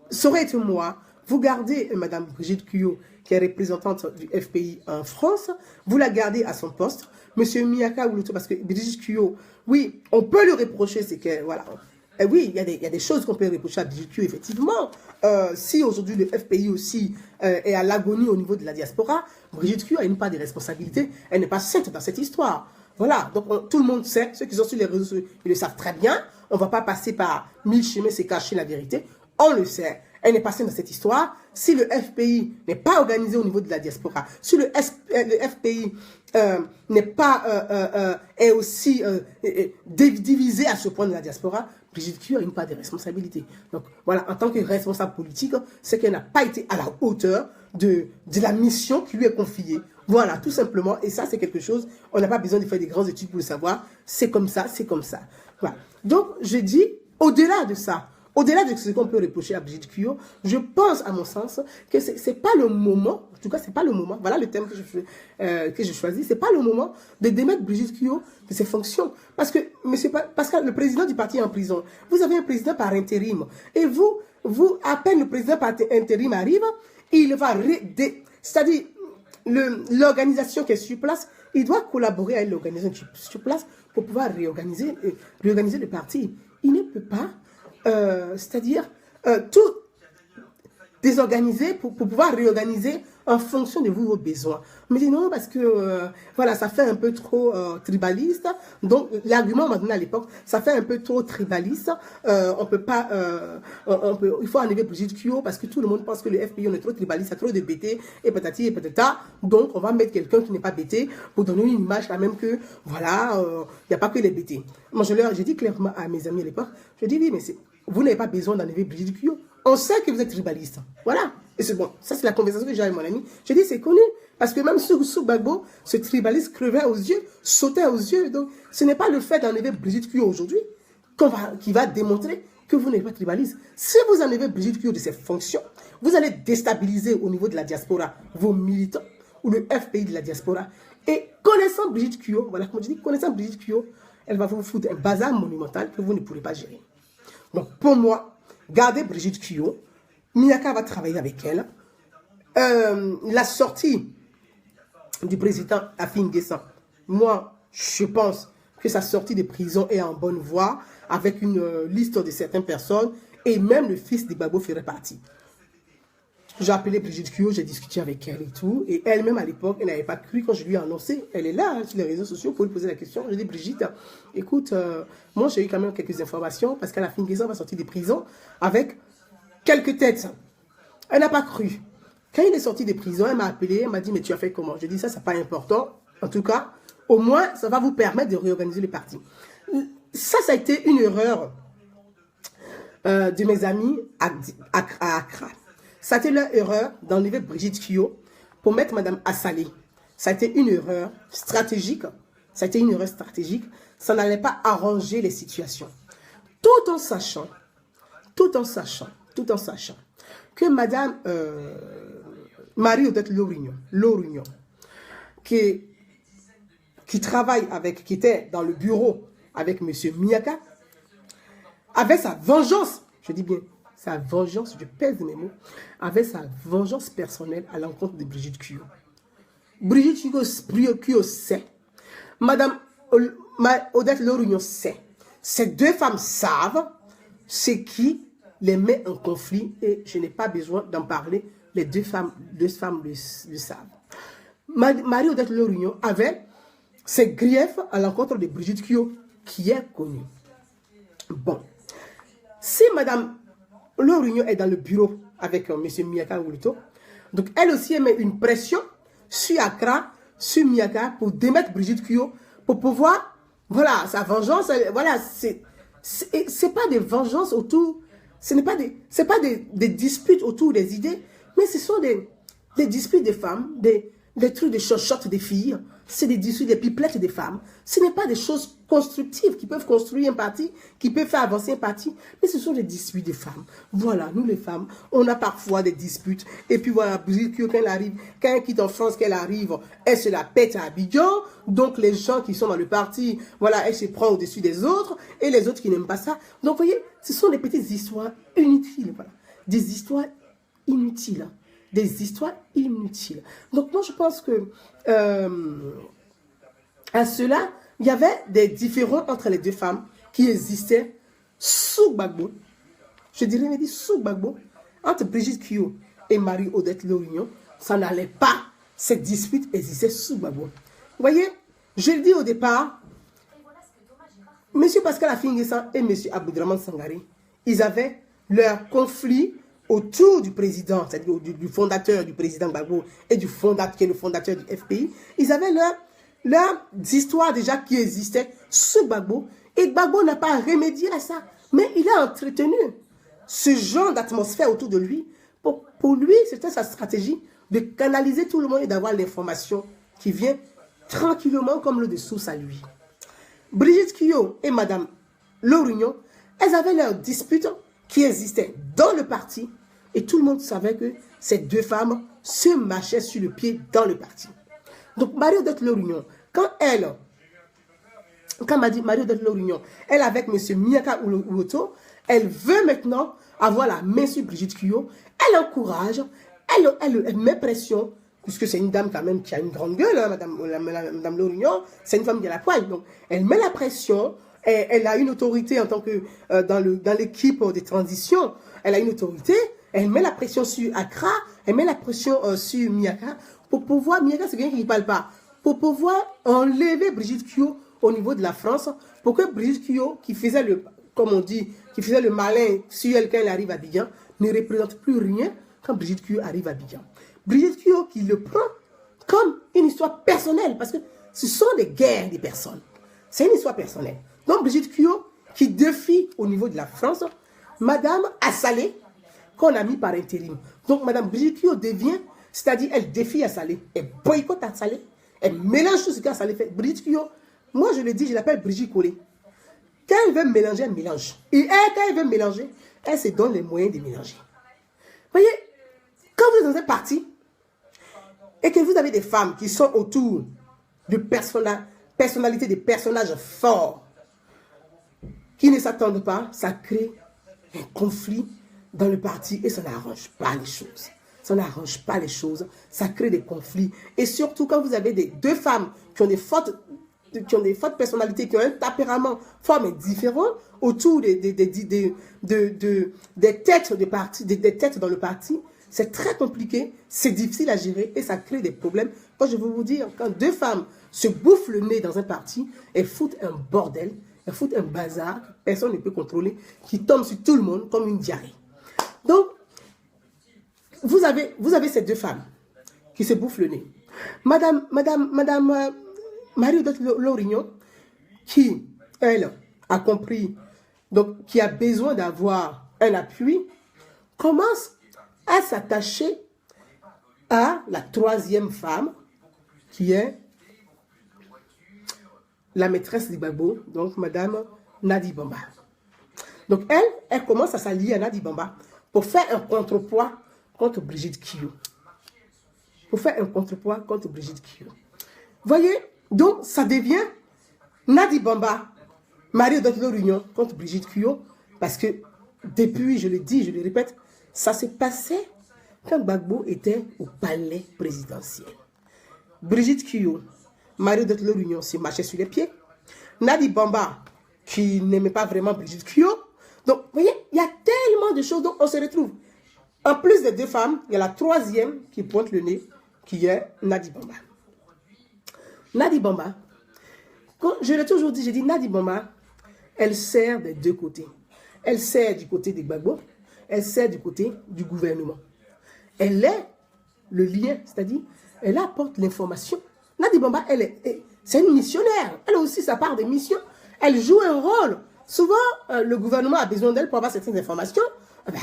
ça aurait été moi. Vous gardez Mme Brigitte Kuyo, qui est représentante du FPI en France, vous la gardez à son poste. Monsieur Miyaka Ouleto, parce que Brigitte Kuyo, oui, on peut le reprocher, c'est que, voilà, et oui, il y a des choses qu'on peut reprocher à Brigitte Kuyo, effectivement. Si aujourd'hui le FPI aussi est à l'agonie au niveau de la diaspora, Brigitte Kuyo a une part de responsabilité, elle n'est pas sainte dans cette histoire. Voilà, donc tout le monde sait, ceux qui sont sur les réseaux sociaux, ils le savent très bien, on ne va pas passer par 1000 chemins, c'est cacher la vérité, on le sait. Elle n'est pas saine dans cette histoire. Si le FPI n'est pas organisé au niveau de la diaspora, si le FPI n'est pas est aussi divisé à ce point de la diaspora, Brigitte Kuyo a une part de responsabilité. Donc voilà, en tant que responsable politique, c'est qu'elle n'a pas été à la hauteur de la mission qui lui est confiée. Voilà, tout simplement. Et ça, c'est quelque chose, on n'a pas besoin de faire des grandes études pour le savoir. C'est comme ça, c'est comme ça. Voilà. Donc, je dis, au-delà de ça, Au-delà de ce qu'on peut reprocher à Brigitte Kuyot, je pense, à mon sens, que c'est pas le moment, en tout cas, c'est pas le moment, voilà le thème que je choisis, c'est pas le moment de démettre Brigitte Kuyot de ses fonctions. Parce que, Pascal, le président du parti est en prison. Vous avez un président par intérim. Et vous, à peine le président par intérim arrive, il va, c'est-à-dire, l'organisation qui est sur place, il doit collaborer avec l'organisation sur place pour pouvoir réorganiser le parti. Il ne peut pas, c'est-à-dire, tout désorganiser pour pouvoir réorganiser en fonction de vos besoins. Mais dis non, parce que, voilà, ça fait un peu trop tribaliste. Donc, l'argument m'a donné à l'époque, ça fait un peu trop tribaliste. On peut pas, il faut enlever Brigitte Kuyot parce que tout le monde pense que le FPI, on est trop tribaliste, il y a trop de BT, et patati et patata. Donc, on va mettre quelqu'un qui n'est pas BT pour donner une image quand même que, voilà, il n'y a pas que les BT. Moi, j'ai dit clairement à mes amis à l'époque, je dis oui, mais vous n'avez pas besoin d'enlever Brigitte Kuyot. On sait que vous êtes tribaliste. Voilà. Et c'est bon. Ça, c'est la conversation que j'ai avec mon ami. Je dis, c'est connu. Parce que même sous Gbagbo, ce tribaliste crevait aux yeux, sautait aux yeux. Donc, ce n'est pas le fait d'enlever Brigitte Kuyot aujourd'hui qui va démontrer que vous n'êtes pas tribaliste. Si vous enlevez Brigitte Kuyot de ses fonctions, vous allez déstabiliser au niveau de la diaspora vos militants ou le FPI de la diaspora. Et connaissant Brigitte Kuyot, voilà, comme je dis, connaissant Brigitte Kuyot, elle va vous foutre un bazar monumental que vous ne pourrez pas gérer. Donc, pour moi, gardez Brigitte Kuyot. Miaka va travailler avec elle. La sortie du président Afin Guessan, moi, je pense que sa sortie de prison est en bonne voie avec une liste de certaines personnes et même le fils de Gbagbo ferait partie. J'ai appelé Brigitte Kuyot, j'ai discuté avec elle et tout. Et elle-même, à l'époque, elle n'avait pas cru quand je lui ai annoncé. Elle est là, sur les réseaux sociaux, pour lui poser la question. J'ai dit, Brigitte, écoute, moi, j'ai eu quand même quelques informations parce qu'Afin Guessan va sortir de prison avec quelques têtes. Elle n'a pas cru. Quand il est sorti de prison, elle m'a appelé, elle m'a dit, mais tu as fait comment? Je dis, ça, c'est pas important. En tout cas, au moins, ça va vous permettre de réorganiser le parti. Ça a été une erreur de mes amis à Accra. Ça a été leur erreur d'enlever Brigitte Kuyot pour mettre Mme Assalé. Ça a été une erreur stratégique. Ça a été une erreur stratégique. Ça n'allait pas arranger les situations. Tout en sachant que Mme Marie-Odette Lorugnon, qui travaille avec, qui était dans le bureau avec M. Miaka, avait sa vengeance, je dis bien, sa vengeance, je pèse mes mots, avait sa vengeance personnelle à l'encontre de Brigitte Kuyot. Brigitte Kuyot sait, Mme Odette Lorugnon sait, ces deux femmes savent ce qui les met en conflit et je n'ai pas besoin d'en parler, les deux femmes le savent. Marie-Odette Lorugnon avait ses griefs à l'encontre de Brigitte Kuyot, qui est connue. Bon, si Mme Lorugnon est dans le bureau avec M. Miaka Wuluto, donc elle aussi met une pression sur Accra, sur Miaka, pour démettre Brigitte Kuyot, pour pouvoir, voilà, sa vengeance, voilà, c'est pas des vengeances autour, ce n'est pas des disputes autour des idées, mais ce sont des disputes des femmes, des trucs de chochottes des filles, c'est des disputes, des pipelettes des femmes. Ce n'est pas des choses constructives qui peuvent construire un parti, qui peuvent faire avancer un parti, mais ce sont des disputes des femmes. Voilà, nous les femmes, on a parfois des disputes. Et puis voilà, quand elle arrive, quand elle quitte en France, qu'elle arrive, elle se la pète à Abidjan. Donc les gens qui sont dans le parti, voilà, elle se prend au-dessus des autres, et les autres qui n'aiment pas ça. Donc vous voyez, ce sont des petites histoires inutiles, voilà. Des histoires inutiles. Des histoires inutiles. Donc moi je pense que à cela, il y avait des différends entre les deux femmes qui existaient sous Gbagbo. Je dirais même sous Gbagbo, entre Brigitte Kuyot et Marie-Odette Lorugnon, ça n'allait pas. Cette dispute existait sous Gbagbo. Vous voyez, je le dis au départ, M. Pascal Afin Guessan et M. Aboudraman Sangaré, ils avaient leur conflit autour du président, c'est-à-dire du fondateur du président Gbagbo et du fondateur, qui est le fondateur du FPI. Ils avaient leur histoire déjà qui existait sous Gbagbo, et Gbagbo n'a pas remédié à ça, mais il a entretenu ce genre d'atmosphère autour de lui. Pour lui, c'était sa stratégie de canaliser tout le monde et d'avoir l'information qui vient tranquillement comme l'eau de source à lui. Brigitte Kuyot et Mme Lorugnon, elles avaient leur dispute qui existait dans le parti et tout le monde savait que ces deux femmes se marchaient sur le pied dans le parti. Donc Marie-Odette Lorignon, quand Marie-Odette Lorignon, elle avec M. Miaka Ouloto, elle veut maintenant avoir la main sur Brigitte Kuyot, elle encourage, elle met pression, puisque c'est une dame quand même qui a une grande gueule, hein, Madame Lorignon, c'est une femme qui a la poigne, donc elle met la pression, elle a une autorité en tant que dans l'équipe de transition, elle a une autorité, elle met la pression sur Accra, elle met la pression sur Miaka, pour pouvoir, Miaka c'est quelqu'un qui ne parle pas, pour pouvoir enlever Brigitte Kuyot au niveau de la France, pour que Brigitte Kuyot, qui faisait le, comme on dit, qui faisait le malin sur elle quand elle arrive à Abidjan, ne représente plus rien quand Brigitte Kuyot arrive à Abidjan. Brigitte Kuyot qui le prend comme une histoire personnelle, parce que ce sont des guerres des personnes. C'est une histoire personnelle. Donc Brigitte Kuyot qui défie au niveau de la France, Madame Assalé, qu'on a mis par intérim. Donc Madame Brigitte Kuyot devient, c'est-à-dire elle défie Assalé, elle boycotte Assalé, elle mélange tout ce qu'Assalé fait. Brigitte Kuyot, moi je le dis, je l'appelle Brigitte Collé. Quand elle veut mélanger, elle mélange. Et elle, quand elle veut mélanger, elle se donne les moyens de mélanger. Vous voyez, quand vous êtes dans un parti, et que vous avez des femmes qui sont autour de personnalités, des personnages forts, qui ne s'attendent pas, ça crée un conflit dans le parti et ça n'arrange pas les choses. Ça n'arrange pas les choses, ça crée des conflits. Et surtout quand vous avez deux femmes qui ont des fortes personnalités, qui ont un tempérament fort mais différent, autour des têtes de parti, des têtes dans le parti, c'est très compliqué, c'est difficile à gérer et ça crée des problèmes. Moi, je veux vous dire, quand deux femmes se bouffent le nez dans un parti, elles foutent un bordel, elles foutent un bazar, personne ne peut contrôler, qui tombe sur tout le monde comme une diarrhée. Donc, vous avez ces deux femmes qui se bouffent le nez. Madame Marie-Odette Lorignon, qui, elle, a compris, donc qui a besoin d'avoir un appui, commence à s'attacher à la troisième femme, qui est la maîtresse du Gbagbo, donc Madame Nadi Bamba. Donc elle commence à s'allier à Nadi Bamba pour faire un contrepoids contre Brigitte Kuyot. Pour faire un contrepoids contre Brigitte Kuyot. Voyez, donc ça devient Nadi Bamba, Marie-Odette Lorignon contre Brigitte Kuyot, parce que depuis, je le dis, je le répète, ça s'est passé quand Gbagbo était au palais présidentiel. Brigitte Kuyot, Marie-Odette Lorignon se marchait sur les pieds. Nadi Bamba, qui n'aimait pas vraiment Brigitte Kuyot. Donc, vous voyez, il y a tellement de choses dont on se retrouve. En plus des deux femmes, il y a la troisième qui pointe le nez, qui est Nadi Bamba. Nadi Bamba, je l'ai toujours dit, j'ai dit Nadi Bamba, elle sert des deux côtés. Elle sert du côté des Gbagbo, elle sert du côté du gouvernement. Elle est le lien, c'est-à-dire, elle apporte l'information. Nadi Bamba, c'est une missionnaire. Elle a aussi sa part de mission. Elle joue un rôle. Souvent, le gouvernement a besoin d'elle pour avoir certaines informations. Ben,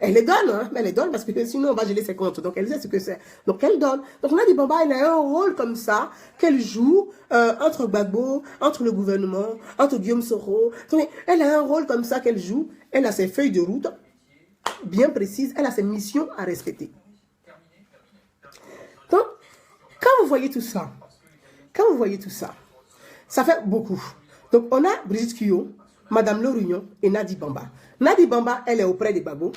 elle les donne, hein, mais elle les donne parce que sinon on va geler ses comptes. Donc elle sait ce que c'est. Donc elle donne. Donc Nadi Bamba, elle a un rôle comme ça qu'elle joue entre Gbagbo, entre le gouvernement, entre Guillaume Soro. Donc, elle a un rôle comme ça qu'elle joue. Elle a ses feuilles de route bien précises. Elle a ses missions à respecter. Donc, quand vous voyez tout ça, ça fait beaucoup. Donc on a Brigitte Kuyot, Madame Lorignon et Nadi Bamba. Nadi Bamba, elle est auprès des Gbagbo.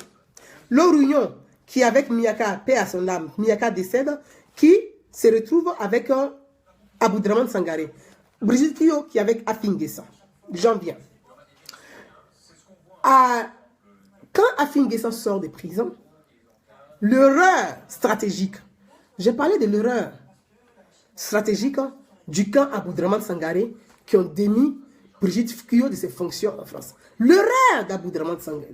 Lorignon, qui avec Miaka, paix à son âme, Miaka décède, qui se retrouve avec Aboudraman Sangaré. Brigitte Kuyot, qui est avec Afin Guessan. J'en viens. Quand Afin Guessan sort de prison, l'erreur stratégique, j'ai parlé de l'erreur stratégique du camp Aboudraman Sangaré qui ont démis Brigitte Kuyot de ses fonctions en France. L'erreur d'Aboudraman Sangaré,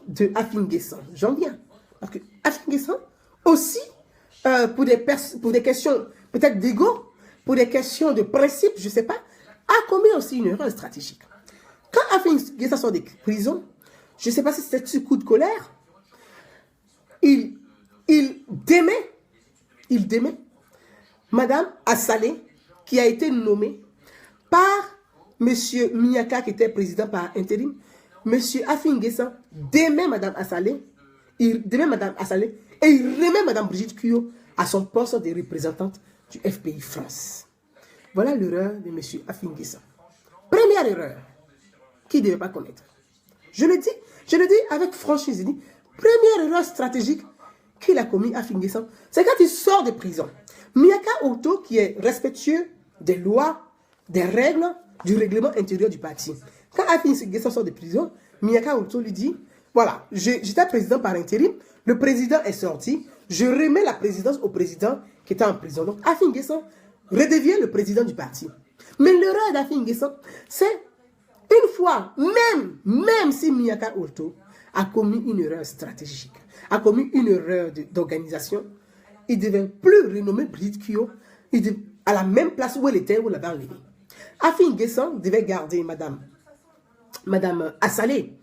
de Afin Guessan, j'en viens. Parce que Afin Guessan, aussi, pour des questions peut-être d'ego, pour des questions de principe, je ne sais pas, a commis aussi une erreur stratégique. Quand Afin Guessan sort de prison, je ne sais pas si c'était ce coup de colère, il démet Madame Assalé, qui a été nommée par M. Miaka, qui était président par intérim. M. Afin-N'Guessan démet Mme Assalé, et il remet Mme Brigitte Kuyo à son poste de représentante du FPI France. Voilà l'erreur de M. Afin-N'Guessan. Première erreur qu'il ne devait pas connaître. Je le dis avec franchise. Première erreur stratégique qu'il a commis Afin-N'Guessan, c'est quand il sort de prison. Miyaka Oto, qui est respectueux des lois, des règles, du règlement intérieur du parti. Quand Afin-N'Guessan sort de prison, Miyaka Oto lui dit, voilà, j'étais président par intérim, le président est sorti, je remets la présidence au président qui était en prison. Donc Afin-N'Guessan redevient le président du parti. Mais l'erreur d'Afin-N'Guessan, c'est une fois, même si Miyaka Oto a commis une erreur stratégique, a commis une erreur d'organisation, il ne devait plus renommer Brigitte Kuyo à la même place où elle était, où elle l'avait enlevée. Afin-N'Guessan devait garder Madame Assalé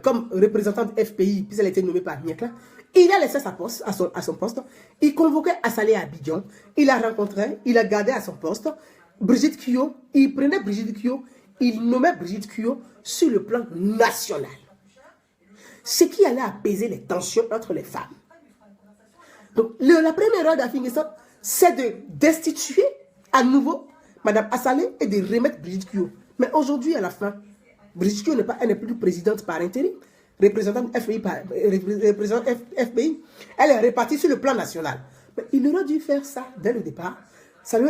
comme représentante FPI, puis elle a été nommée par Miyaka. Il a laissé à son poste. Il convoquait Assalé à Abidjan. Il la rencontrait, il la gardé à son poste. Brigitte Kuyo, il prenait Brigitte Kuyo, il nommait Brigitte Kuyo sur le plan national. Ce qui allait apaiser les tensions entre les femmes. Donc, la première erreur d'Afin-N'Guessan, c'est de destituer à nouveau Mme Assalé et de remettre Brigitte Kuyo. Mais aujourd'hui, à la fin, Brigitte Kuyo n'est plus présidente par intérim, représentante FPI, FPI. Elle est répartie sur le plan national. Mais il aurait dû faire ça dès le départ. Ça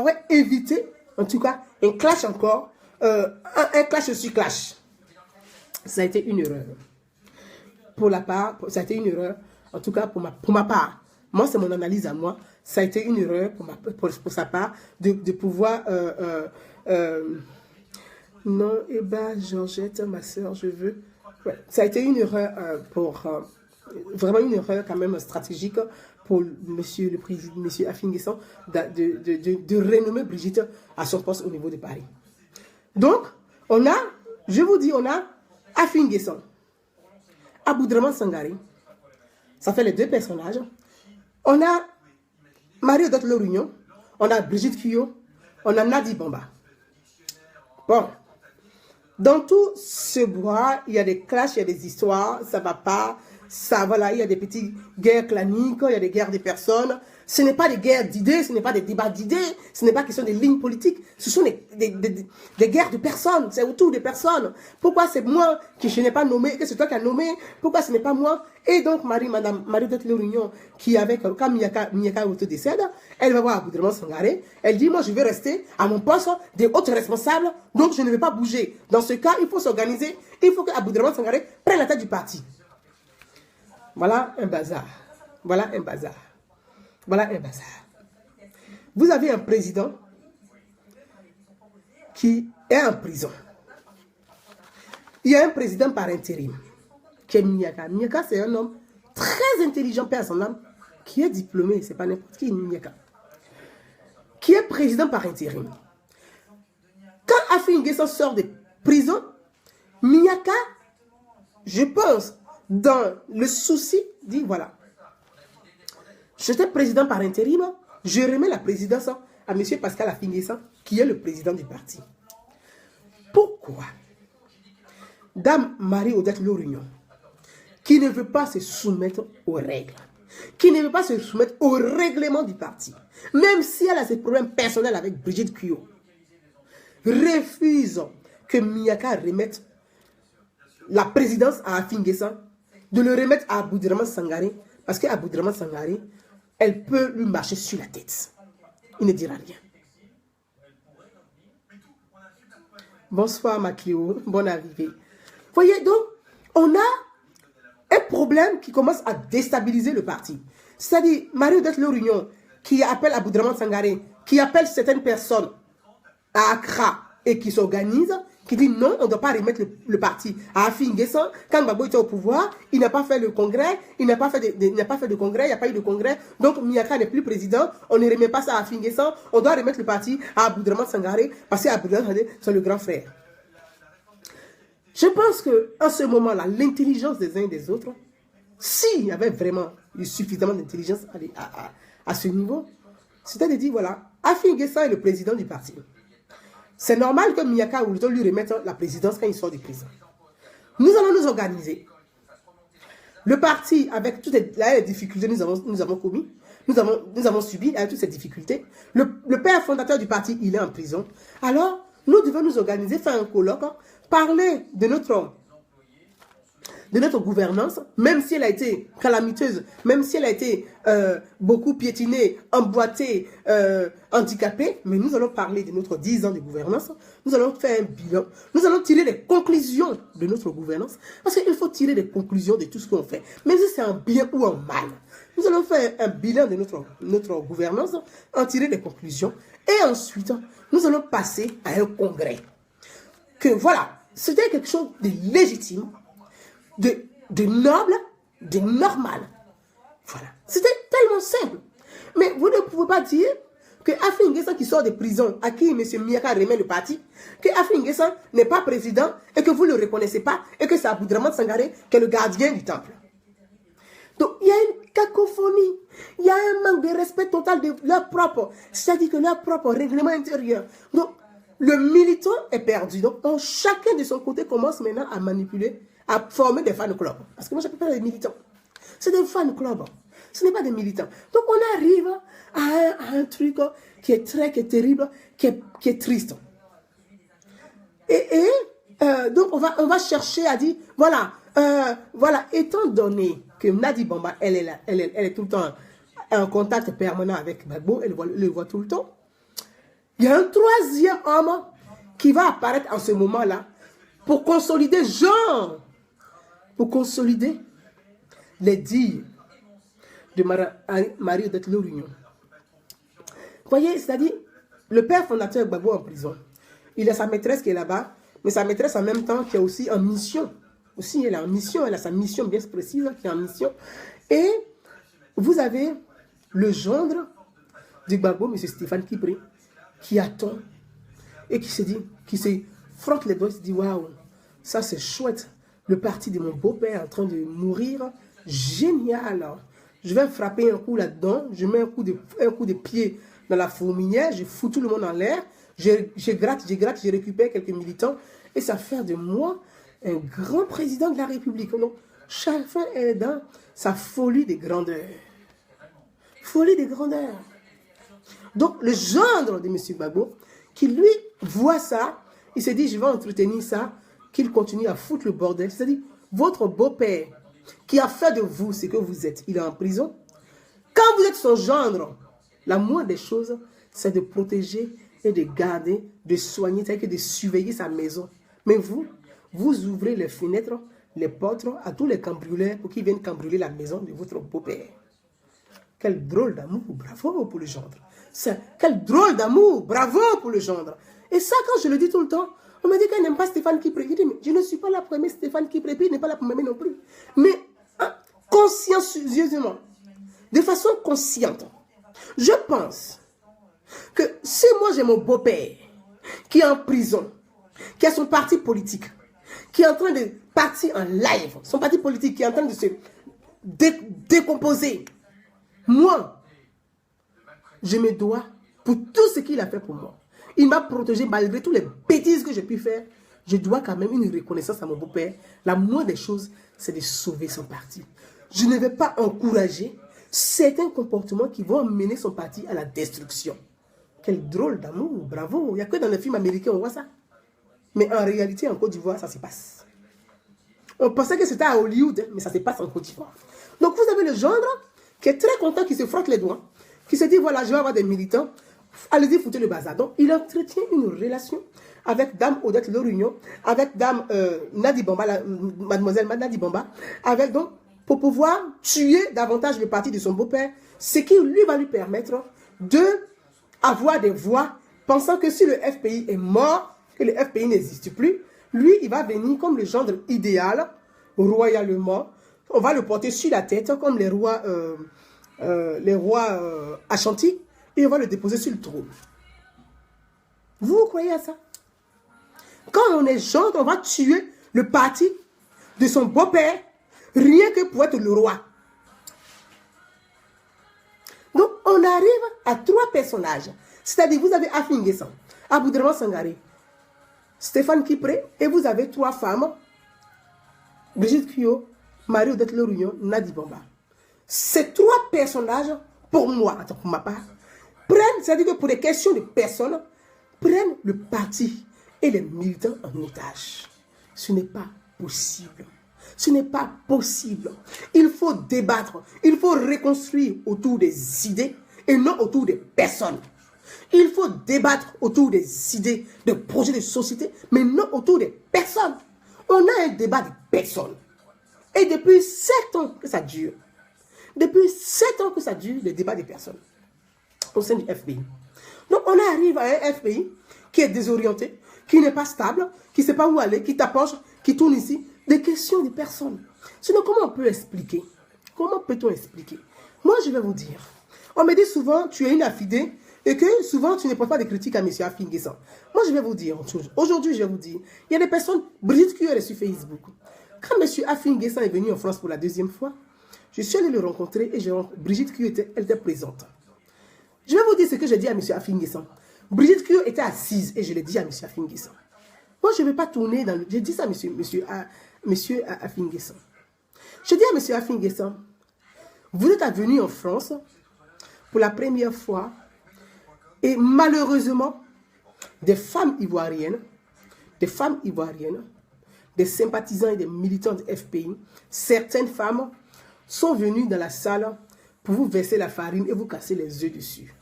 aurait évité, en tout cas, un clash encore, un clash sur clash. Ça a été une erreur. Ça a été une erreur, en tout cas pour ma part. Moi, c'est mon analyse à moi. Ça a été une erreur pour sa part de pouvoir... non, eh ben, Georgette, ma soeur, je veux... Ouais, ça a été une erreur vraiment une erreur quand même stratégique pour monsieur le président, monsieur Afin-N'Guessan, de renommer Brigitte à son poste au niveau de Paris. Donc, je vous dis, on a Afin-N'Guessan, Aboudraman Sangaré, ça fait les deux personnages. On a Marie-Odette Lorugnon, on a Brigitte Kuyo, on a Nadi Bamba. Bon, dans tout ce bois, il y a des clashs, il y a des histoires, ça va pas, ça, voilà, il y a des petites guerres claniques, il y a des guerres de personnes. Ce n'est pas des guerres d'idées, ce n'est pas des débats d'idées, ce n'est pas question des lignes politiques, ce sont des guerres de personnes, c'est autour des personnes. Pourquoi c'est moi qui je n'ai pas nommé, que c'est toi qui as nommé, pourquoi ce n'est pas moi? Et donc Madame Marie-Odette Lorugnon, qui avec, quand Miyaka Oto décède, elle va voir Aboudraman Sangaré, elle dit, moi je vais rester à mon poste de haute responsable, donc je ne vais pas bouger. Dans ce cas, il faut s'organiser, il faut que Aboudraman Sangaré prenne la tête du parti. Voilà un bazar. Voilà un bazar. Voilà un bazar. Vous avez un président qui est en prison. Il y a un président par intérim, qui est Miyaka. Miyaka, c'est un homme très intelligent, père à son âme, qui est diplômé, c'est pas n'importe qui, Miyaka, qui est président par intérim. Quand Afin-N'Guessan sort de prison, Miyaka, je pense, dans le souci, dit voilà, j'étais président par intérim, je remets la présidence à M. Pascal Afin-N'Guessan, qui est le président du parti. Pourquoi Dame Marie-Odette Lorugnon, qui ne veut pas se soumettre aux règles, qui ne veut pas se soumettre au règlement du parti, même si elle a ses problèmes personnels avec Brigitte Kuyo, refuse que Miyaka remette la présidence à Afin-N'Guessan, de le remettre à Aboudraman Sangaré, parce qu'Aboudraman Sangaré, elle peut lui marcher sur la tête. Il ne dira rien. Bonsoir Makio, bonne arrivée. Voyez donc, on a un problème qui commence à déstabiliser le parti. C'est-à-dire, Marie-Odette Lorugnon, qui appelle Aboudraman Sangaré, qui appelle certaines personnes à Accra et qui s'organisent, qui dit non, on ne doit pas remettre le parti à Afin-N'Guessan. Quand Gbagbo était au pouvoir, il n'a pas fait le congrès, il n'a pas fait de congrès, il n'y a pas eu de congrès. Donc Miyaka n'est plus président, on ne remet pas ça à Afin-N'Guessan, on doit remettre le parti à Aboudraman Sangaré, parce qu'Aboudraman Sangaré, c'est le grand frère. Je pense qu'en ce moment-là, l'intelligence des uns et des autres, s'il y avait vraiment suffisamment d'intelligence à ce niveau, c'était de dire, voilà, Afin-N'Guessan est le président du parti. C'est normal que Miyaka Oto lui remette la présidence quand il sort de prison. Nous allons nous organiser. Le parti, avec toutes les difficultés que nous avons commis, nous avons subi avec toutes ces difficultés. Le père fondateur du parti, il est en prison. Alors, nous devons nous organiser, faire un colloque, parler de notre gouvernance, même si elle a été calamiteuse, même si elle a été beaucoup piétinée, emboîtée, handicapée, mais nous allons parler de notre 10 ans de gouvernance, nous allons faire un bilan, nous allons tirer les conclusions de notre gouvernance, parce qu'il faut tirer les conclusions de tout ce qu'on fait, même si c'est en bien ou en mal. Nous allons faire un bilan de notre gouvernance, en tirer des conclusions, et ensuite, nous allons passer à un congrès. Que voilà, c'était quelque chose de légitime, de noble, de normal. Voilà. C'était tellement simple. Mais vous ne pouvez pas dire que Afri N'Guessan qui sort de prison, à qui M. Miaka remet le parti, que Afri N'Guessan n'est pas président et que vous ne le reconnaissez pas et que c'est Aboudraman Sangaré qui est le gardien du temple. Donc, il y a une cacophonie. Il y a un manque de respect total de leur propre, c'est-à-dire que leur propre règlement intérieur. Donc, le militant est perdu. Donc, chacun de son côté commence maintenant à manipuler, à former des fan clubs. Parce que moi, je n'appelle pas des militants. C'est des fan clubs. Ce n'est pas des militants. Donc, on arrive à un truc qui est terrible, qui est triste. Donc, on va chercher à dire, voilà, étant donné que Nadi Bamba, elle est tout le temps en contact permanent avec Gbagbo, elle le voit tout le temps. Il y a un troisième homme qui va apparaître en ce moment-là pour consolider pour consolider les dires de Marie-Odette Lorignon. Vous voyez, c'est-à-dire, le père fondateur Gbagbo en prison, il a sa maîtresse qui est là-bas, mais sa maîtresse en même temps qui est aussi en mission. Aussi, elle est en mission, elle a sa mission bien précise qui est en mission. Et vous avez le gendre du Gbagbo, M. Stéphane Kipré, qui attend et qui se frotte les doigts et se dit waouh, ça c'est chouette, le parti de mon beau-père en train de mourir, génial, je vais frapper un coup là-dedans, je mets un coup de pied dans la fourmilière, je fous tout le monde en l'air, je gratte, je récupère quelques militants et ça fait de moi un grand président de la République. Donc chacun est dans sa folie de grandeur. Folie de grandeur. Donc, le gendre de M. Gbagbo, qui lui voit ça, il se dit, je vais entretenir ça, qu'il continue à foutre le bordel. C'est-à-dire, votre beau-père, qui a fait de vous ce que vous êtes, il est en prison. Quand vous êtes son gendre, la moindre des choses, c'est de protéger et de garder, de soigner, c'est-à-dire de surveiller sa maison. Mais vous ouvrez les fenêtres, les portes à tous les cambrioleurs pour qu'ils viennent cambrioler la maison de votre beau-père. Quel drôle d'amour, bravo pour le gendre. Quel drôle d'amour, bravo pour le gendre. Et ça, quand je le dis tout le temps, on me dit qu'elle n'aime pas Stéphane Kipré. Je dis, mais je ne suis pas la première Stéphane Kipré, puis il n'est pas la première non plus. Mais consciencieusement, de façon consciente, je pense que si moi j'ai mon beau-père qui est en prison, qui a son parti politique, qui est en train de partir en live, son parti politique qui est en train de se décomposer, moi, je me dois pour tout ce qu'il a fait pour moi. Il m'a protégé malgré toutes les bêtises que j'ai pu faire. Je dois quand même une reconnaissance à mon beau-père. La moindre des choses, c'est de sauver son parti. Je ne vais pas encourager certains comportements qui vont mener son parti à la destruction. Quel drôle d'amour, bravo. Il n'y a que dans les films américains on voit ça. Mais en réalité, en Côte d'Ivoire, ça se passe. On pensait que c'était à Hollywood, mais ça se passe en Côte d'Ivoire. Donc vous avez le gendre qui est très content, qui se frotte les doigts, qui se dit, voilà, je vais avoir des militants, allez-y, foutez le bazar. Donc, il entretient une relation avec Dame Odette Lorignon, avec Dame Nadi Bamba, Mademoiselle Nadi Bamba, avec donc, pour pouvoir tuer davantage le parti de son beau-père, ce qui lui va lui permettre d'avoir des voix, pensant que si le FPI est mort, que le FPI n'existe plus, lui, il va venir comme le gendre idéal, royalement, on va le porter sur la tête, comme les rois Ashanti, et on va le déposer sur le trône. Vous croyez à ça? Quand on est gendre, on va tuer le parti de son beau-père, rien que pour être le roi. Donc, on arrive à 3 personnages. C'est-à-dire, vous avez Afri N'Guessan, Aboudraman Sangaré, Stéphane Kipré, et vous avez 3 femmes Brigitte Kio, Marie-Odette Lerouillon, Nadi Bamba. Ces trois personnages, pour moi, pour ma part, prennent, c'est-à-dire que pour des questions de personnes, prennent le parti et les militants en otage. Ce n'est pas possible. Ce n'est pas possible. Il faut débattre, il faut reconstruire autour des idées et non autour des personnes. Il faut débattre autour des idées, de projets de société, mais non autour des personnes. On a un débat de personnes. Et depuis 7 ans que ça dure. Depuis 7 ans que ça dure, le débat des personnes au sein du FPI. Donc on arrive à un FPI qui est désorienté, qui n'est pas stable, qui ne sait pas où aller, qui t'approche, qui tourne ici. Des questions de personnes. Sinon, comment on peut expliquer? Comment peut-on expliquer? Moi, je vais vous dire. On me dit souvent, tu es une affidée et que souvent, tu ne portes pas de critiques à M. Afin Guessan. Moi, je vais vous dire autre chose. Aujourd'hui, je vais vous dire, il y a des personnes, Brigitte Kio est sur Facebook. Quand M. Afin Guessan est venu en France pour la 2e fois, je suis allé le rencontrer et Brigitte Kio elle était présente. Je vais vous dire ce que j'ai dit à M. Afin Guessan. Brigitte Kio était assise et je l'ai dit à M. Afin Guessan. Moi, je ne vais pas tourner dans le... J'ai dit ça à monsieur Afin Guessan. Je dis à M. Afin Guessan, vous êtes venu en France pour la première fois et malheureusement, des femmes ivoiriennes, des sympathisants et des militants de FPI, certaines femmes sont venues dans la salle pour vous verser la farine et vous casser les œufs dessus.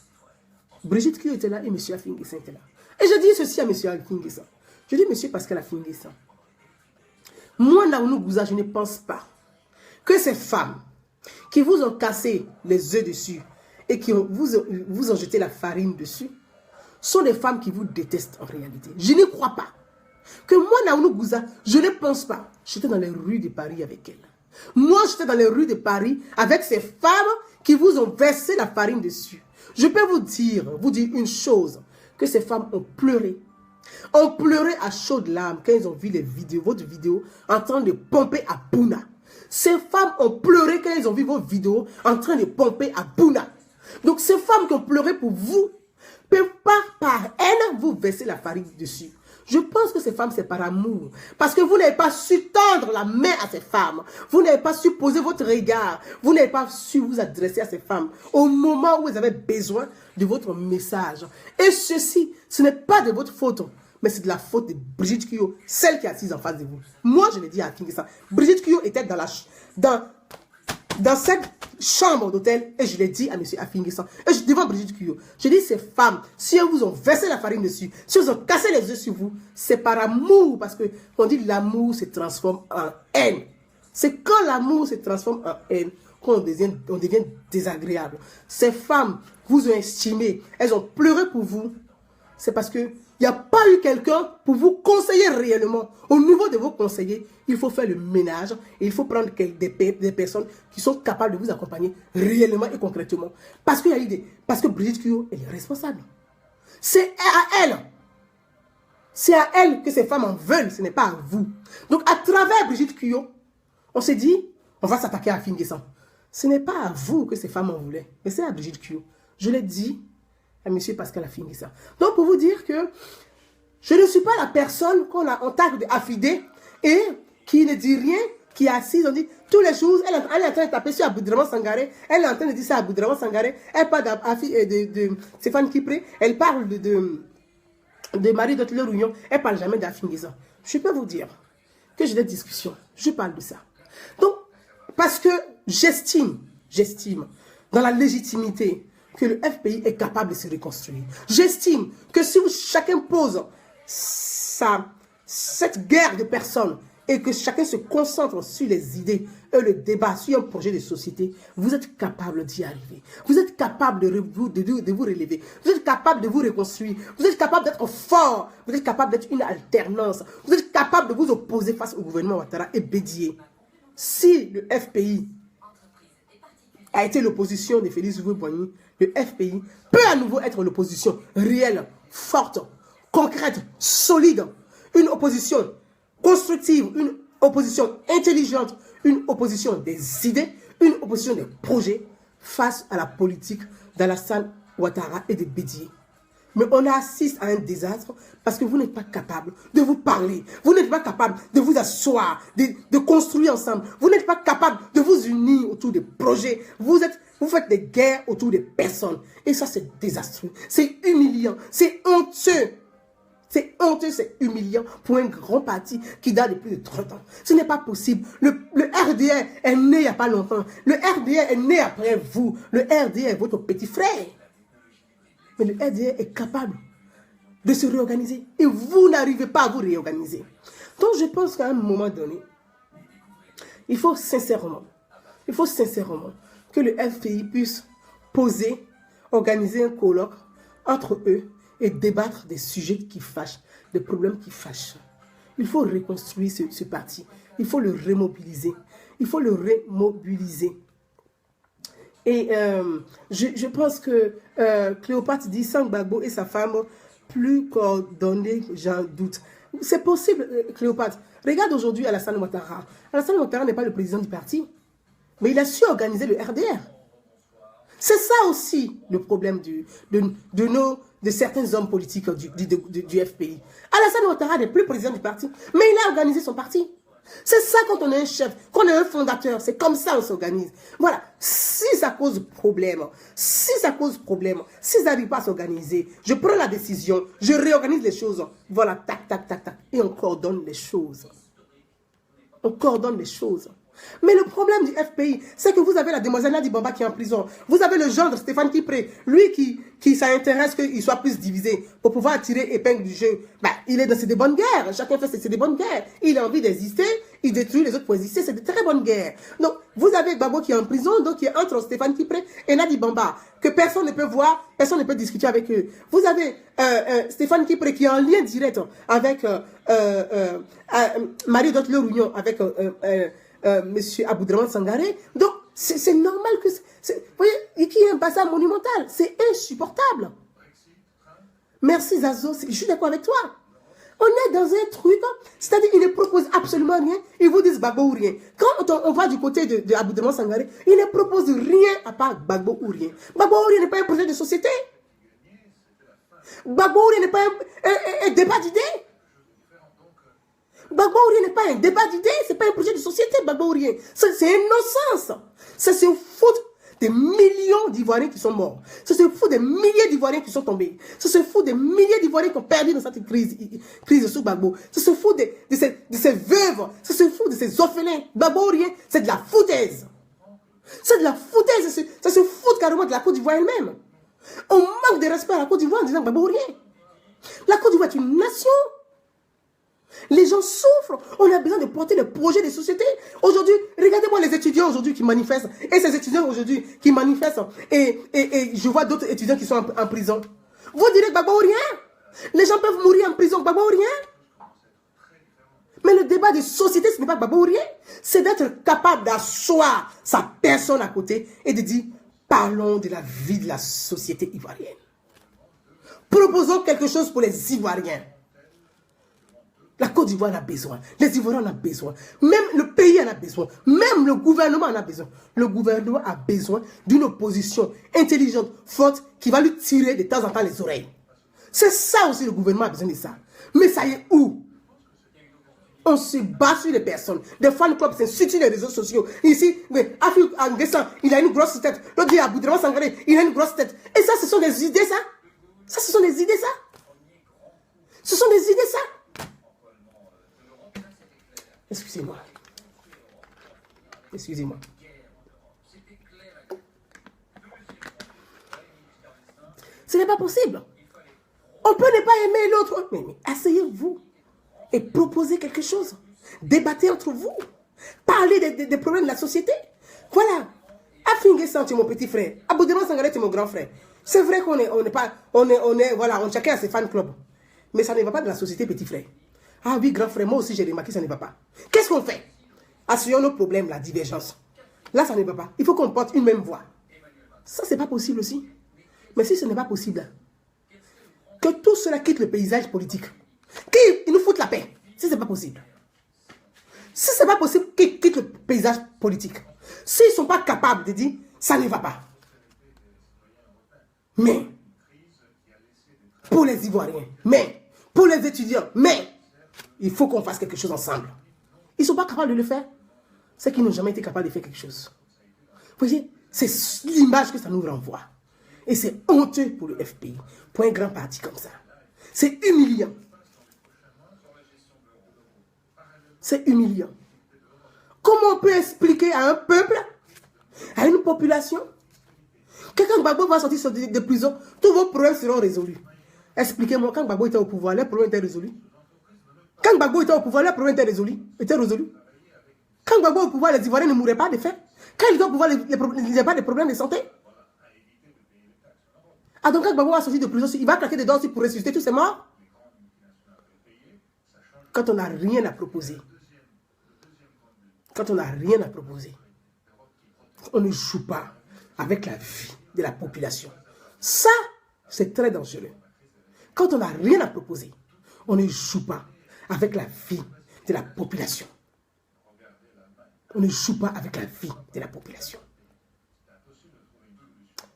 Brigitte Kio était là et M. Afin Guessan était là. Et je dis ceci à M. Afin Guessan. Je dis, monsieur Pascal Afin Guessan, moi, Naounou Gouza, je ne pense pas que ces femmes qui vous ont cassé les œufs dessus et qui vous ont jeté la farine dessus sont des femmes qui vous détestent en réalité. Je ne crois pas. Que moi, Naounou Gouza, je ne pense pas. J'étais dans les rues de Paris avec elle. Moi, j'étais dans les rues de Paris avec ces femmes qui vous ont versé la farine dessus. Je peux vous dire une chose, que ces femmes ont pleuré. On pleurait à chaudes larmes quand ils ont vu les vidéos, votre vidéo en train de pomper à Bouna. Ces femmes ont pleuré quand ils ont vu vos vidéos en train de pomper à Bouna. Donc ces femmes qui ont pleuré pour vous, ne peuvent pas par haine vous verser la farine dessus. Je pense que ces femmes, c'est par amour. Parce que vous n'avez pas su tendre la main à ces femmes. Vous n'avez pas su poser votre regard. Vous n'avez pas su vous adresser à ces femmes au moment où elles avaient besoin de votre message. Et ceci, ce n'est pas de votre faute, mais c'est de la faute de Brigitte Kio, celle qui est assise en face de vous. Moi, je l'ai dit à King ça. Brigitte Kio était dans cette chambre d'hôtel et je l'ai dit à M. Afin Guessan. Et devant Brigitte Kio, je dis ces femmes, si elles vous ont versé la farine dessus, si elles ont cassé les œufs sur vous, c'est par amour. Parce que on dit l'amour se transforme en haine. C'est quand l'amour se transforme en haine qu'on devient désagréable. Ces femmes vous ont estimé, elles ont pleuré pour vous. C'est parce que il n'y a pas eu quelqu'un pour vous conseiller réellement. Au niveau de vos conseillers, il faut faire le ménage et il faut prendre des personnes qui sont capables de vous accompagner réellement et concrètement. Parce qu'il y a eu parce que Brigitte Kio, elle est responsable. C'est à elle. C'est à elle que ces femmes en veulent, ce n'est pas à vous. Donc à travers Brigitte Kio, on s'est dit, on va s'attaquer à Afin Guessan. Ce n'est pas à vous que ces femmes en voulaient, mais c'est à Brigitte Kio. Je l'ai dit à M. Pascal Afin Guessan. Donc, pour vous dire que je ne suis pas la personne qu'on a en tâche d'affidée et qui ne dit rien, qui est assise, on dit, tous les jours, elle est en train de taper sur Aboudraman Sangaré, elle est en train de dire ça à Aboudraman Sangaré, elle parle de Stéphane Kipré, elle parle de Marie-Odette Lerouillon, elle ne parle jamais d'Afin Guessan. Je peux vous dire que j'ai des discussions, je parle de ça. Donc, parce que j'estime dans la légitimité que le FPI est capable de se reconstruire. J'estime que si chacun pose cette guerre de personnes et que chacun se concentre sur les idées et le débat sur un projet de société, vous êtes capable d'y arriver. Vous êtes capable de vous relever. Vous êtes capable de vous reconstruire. Vous êtes capable d'être fort. Vous êtes capable d'être une alternance. Vous êtes capable de vous opposer face au gouvernement Ouattara et Bédié. Si le FPI a été l'opposition de Félix Houphouët-Boigny, le FPI peut à nouveau être l'opposition réelle, forte, concrète, solide, une opposition constructive, une opposition intelligente, une opposition des idées, une opposition des projets face à la politique d'Alassane Ouattara et de Bédié. Mais on assiste à un désastre parce que vous n'êtes pas capable de vous parler. Vous n'êtes pas capable de vous asseoir, de construire ensemble. Vous n'êtes pas capable de vous unir autour des projets. Vous faites des guerres autour des personnes. Et ça, c'est désastreux. C'est humiliant. C'est honteux. C'est honteux, c'est humiliant pour un grand parti qui date de plus de 30 ans. Ce n'est pas possible. Le RDR est né il n'y a pas longtemps. Le RDR est né après vous. Le RDR est votre petit frère. Mais le RDR est capable de se réorganiser. Et vous n'arrivez pas à vous réorganiser. Donc je pense qu'à un moment donné, il faut sincèrement que le FPI puisse poser, organiser un colloque entre eux et débattre des sujets qui fâchent, des problèmes qui fâchent. Il faut reconstruire ce parti. Il faut le remobiliser. Il faut le remobiliser. Et je pense que Cléopâtre dit sans Gbagbo et sa femme plus coordonnés, j'en doute. C'est possible, Cléopâtre. Regarde aujourd'hui Alassane Ouattara. Alassane Ouattara n'est pas le président du parti, mais il a su organiser le RDR. C'est ça aussi le problème de certains hommes politiques du FPI. Alassane Ouattara n'est plus président du parti, mais il a organisé son parti. C'est ça quand on est un chef, quand on est un fondateur, c'est comme ça on s'organise. Voilà, si ça cause problème, s'ils n'arrivent pas à s'organiser, je prends la décision, je réorganise les choses. Voilà, tac, tac, tac, tac, et on coordonne les choses. On coordonne les choses. Mais le problème du FPI, c'est que vous avez la demoiselle Nadi Bamba qui est en prison. Vous avez le gendre Stéphane Kipré, lui qui s'intéresse qu'il soit plus divisé pour pouvoir tirer épingle du jeu. Bah, il est dans ces bonnes guerres. Chacun fait ses bonnes guerres. Il a envie d'exister, il détruit les autres pour exister. C'est de très bonnes guerres. Donc, vous avez Gbagbo qui est en prison, donc qui est entre Stéphane Kipré et Nadi Bamba, que personne ne peut voir, personne ne peut discuter avec eux. Vous avez Stéphane Kipré qui est en lien direct avec Marie-Dotte Réunion, avec Monsieur Aboudraman Sangaré. Donc, c'est normal que... Vous voyez, qui est un passage monumental. C'est insupportable. Merci Zazo, je suis d'accord avec toi. On est dans un truc, c'est-à-dire qu'ils ne proposent absolument rien, ils vous disent Gbagbo ou rien. Quand on va du côté de Aboudraman Sangaré, ils ne proposent rien à part Gbagbo ou rien. Gbagbo ou rien n'est pas un projet de société. Gbagbo ou rien n'est pas un débat d'idées. Gbagbo ou rien n'est pas un débat d'idées, c'est pas un projet de société, Gbagbo ou rien. C'est un non-sens. Ça se fout des millions d'Ivoiriens qui sont morts. Ça se fout des milliers d'Ivoiriens qui sont tombés. Ça se fout des milliers d'Ivoiriens qui ont perdu dans cette crise sous Gbagbo. Ça se fout de ces veuves. Ça se fout de ces orphelins. Gbagbo ou rien, c'est de la foutaise. C'est de la foutaise. Ça se fout carrément de la Côte d'Ivoire elle-même. On manque de respect à la Côte d'Ivoire en disant Gbagbo ou rien. La Côte d'Ivoire est une nation. Les gens souffrent. On a besoin de porter le projet des sociétés. Aujourd'hui, regardez-moi les étudiants aujourd'hui qui manifestent. Et ces étudiants aujourd'hui qui manifestent. Et je vois d'autres étudiants qui sont en prison. Vous direz Gbagbo ou rien. Les gens peuvent mourir en prison. Gbagbo ou rien. Mais le débat de société, ce n'est pas Gbagbo ou rien. C'est d'être capable d'asseoir sa personne à côté et de dire, parlons de la vie de la société ivoirienne. Proposons quelque chose pour les Ivoiriens. La Côte d'Ivoire en a besoin. Les Ivoiriens en ont besoin. Même le pays en a besoin. Même le gouvernement en a besoin. Le gouvernement a besoin d'une opposition intelligente, forte, qui va lui tirer de temps en temps les oreilles. C'est ça aussi, le gouvernement a besoin de ça. Mais ça y est où? On se bat sur les personnes. Des fan clubs s'insultent sur les réseaux sociaux. Ici, Afrique Anguessan, il a une grosse tête. L'autre dit Aboudraman Sangaré, il a une grosse tête. Et ça, ce sont des idées, ça. Ça, ce sont des idées, ça. Ce sont des idées, ça. Excusez-moi. Excusez-moi. Ce n'est pas possible. On peut ne pas aimer l'autre. Mais asseyez-vous et proposez quelque chose. Débattez entre vous. Parlez des problèmes de la société. Voilà. Afinguessan, tu es mon petit frère. Aboudraman Sangaré, tu es mon grand frère. C'est vrai qu'on n'est pas... Voilà, on chacun a ses fan clubs. Mais ça ne va pas de la société, petit frère. Ah oui, grand frère, moi aussi j'ai remarqué, ça ne va pas. Qu'est-ce qu'on fait? Asseyons nos problèmes, la divergence. Là, ça ne va pas. Il faut qu'on porte une même voix. Ça, c'est pas possible aussi. Mais si ce n'est pas possible, que tout cela quitte le paysage politique. Qu'ils nous foutent la paix. Si ce n'est pas possible. Si ce n'est pas possible qu'ils quittent le paysage politique. S'ils ne sont pas capables de dire, ça ne va pas. Mais, pour les Ivoiriens, mais pour les étudiants, mais il faut qu'on fasse quelque chose ensemble. Ils ne sont pas capables de le faire. C'est qu'ils n'ont jamais été capables de faire quelque chose. Vous voyez, c'est l'image que ça nous renvoie. Et c'est honteux pour le FPI, pour un grand parti comme ça. C'est humiliant. C'est humiliant. Comment on peut expliquer à un peuple, à une population, que quand Gbagbo va sortir de prison, tous vos problèmes seront résolus? Expliquez-moi, quand Gbagbo était au pouvoir, les problèmes étaient résolus. Quand Gbagbo était au pouvoir, les problèmes étaient résolus. Quand Gbagbo est au pouvoir, les Ivoiriens ne mourraient pas de faim. Quand il est au pouvoir, il n'y a pas de problème de santé. Ah donc quand Gbagbo va sortir de prison, il va claquer dedans aussi pour ressusciter tous ces morts. Quand on n'a rien à proposer. Quand on n'a rien à proposer. On ne joue pas avec la vie de la population. Ça, c'est très dangereux. Quand on n'a rien à proposer, on ne joue pas avec la vie de la population. On ne joue pas avec la vie de la population.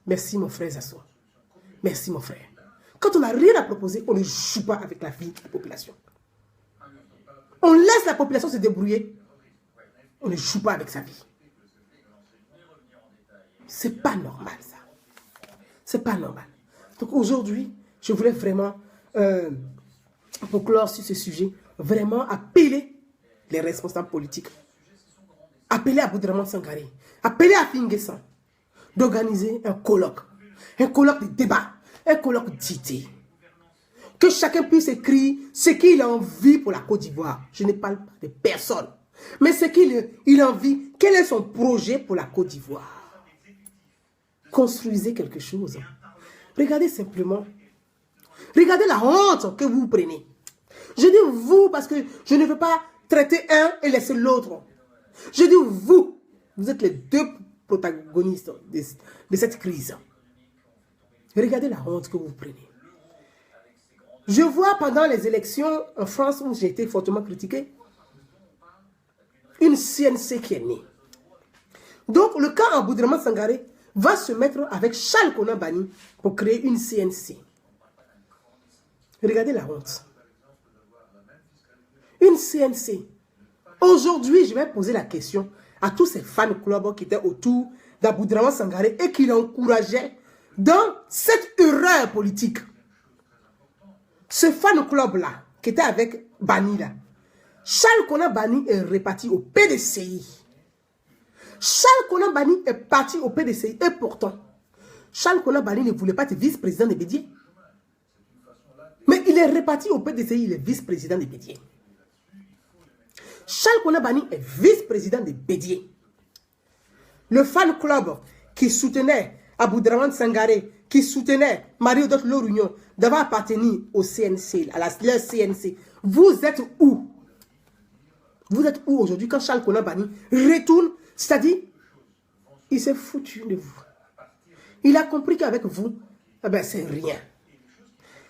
Merci mon frère Zasso. Merci mon frère. Quand on n'a rien à proposer, on ne joue pas avec la vie de la population. On laisse la population se débrouiller. On ne joue pas avec sa vie. C'est pas normal ça. C'est pas normal. Donc aujourd'hui, je voulais vraiment, pour clore sur ce sujet, vraiment appeler les responsables politiques, appeler Aboudraman Sangaré, appeler à Finguessan d'organiser un colloque de débat, un colloque d'idées. Que chacun puisse écrire ce qu'il a envie pour la Côte d'Ivoire. Je ne parle pas de personne, mais ce qu'il a envie, quel est son projet pour la Côte d'Ivoire. Construisez quelque chose. Regardez simplement. Regardez la honte que vous prenez. Je dis vous parce que je ne veux pas traiter un et laisser l'autre. Je dis vous. Vous êtes les deux protagonistes de cette crise. Regardez la honte que vous prenez. Je vois pendant les élections en France où j'ai été fortement critiqué, une CNC qui est née. Donc le cas Aboudraman Sangaré va se mettre avec Charles Konan Banny pour créer une CNC. Regardez la honte. Une CNC. Aujourd'hui, je vais poser la question à tous ces fan clubs qui étaient autour d'Aboudraman Sangaré et qui l'encourageaient dans cette erreur politique. Ce fan club-là, qui était avec Banny là, Charles Konan Banny est reparti au PDCI. Charles Konan Banny est parti au PDCI et pourtant, Charles Konan Banny ne voulait pas être vice-président de Bédié. Mais il est reparti au PDCI, il est vice-président de Bédié. Charles Konan Banny est vice-président de Bédié. Le fan club qui soutenait Aboudraman Sangaré, qui soutenait Marie-Odette Lorugnon d'avoir appartenu au CNC, à la CNC. Vous êtes où? Vous êtes où aujourd'hui quand Charles Konan Banny retourne? C'est-à-dire, il s'est foutu de vous. Il a compris qu'avec vous, eh ben, c'est rien.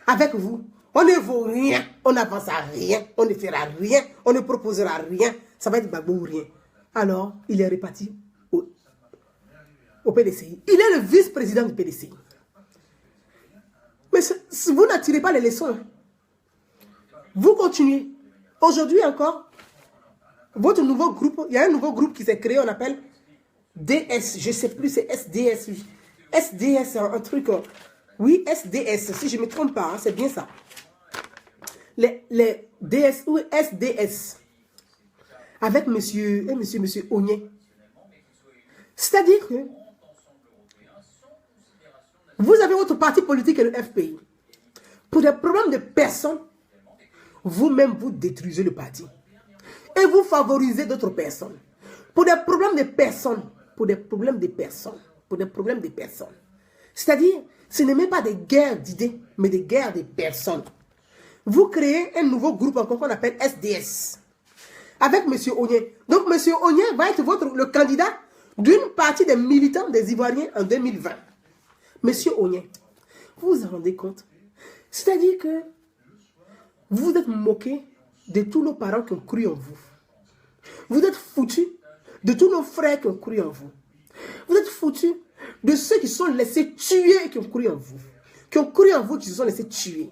Avec vous, on ne vaut rien, on n'avance à rien, on ne fera rien, on ne proposera rien. Ça va être Gbagbo ou rien. Alors, il est reparti au PDCI. Il est le vice-président du PDCI. Mais vous n'attirez pas les leçons. Vous continuez. Aujourd'hui encore, votre nouveau groupe, il y a un nouveau groupe qui s'est créé, on appelle DS, je ne sais plus, c'est SDS. SDS, un truc. Oui, SDS, si je ne me trompe pas, hein, c'est bien ça. Les DS ou SDS. Avec monsieur Ogné. C'est-à-dire que vous avez votre parti politique et le FPI. Pour des problèmes de personnes, vous-même vous détruisez le parti. Et vous favorisez d'autres personnes. Pour des problèmes de personnes. C'est-à-dire, ce n'est même pas des guerres d'idées, mais des guerres de personnes. Vous créez un nouveau groupe encore qu'on appelle SDS. Avec M. Ogné. Donc M. Ogné va être le candidat d'une partie des militants des Ivoiriens en 2020. M. Ogné, vous vous rendez compte? C'est-à-dire que vous êtes moqué de tous nos parents qui ont cru en vous. Vous êtes foutus de tous nos frères qui ont cru en vous. Vous êtes foutus de ceux qui sont laissés tuer et qui ont cru en vous. qui ont cru en vous, qui se sont laissés tuer.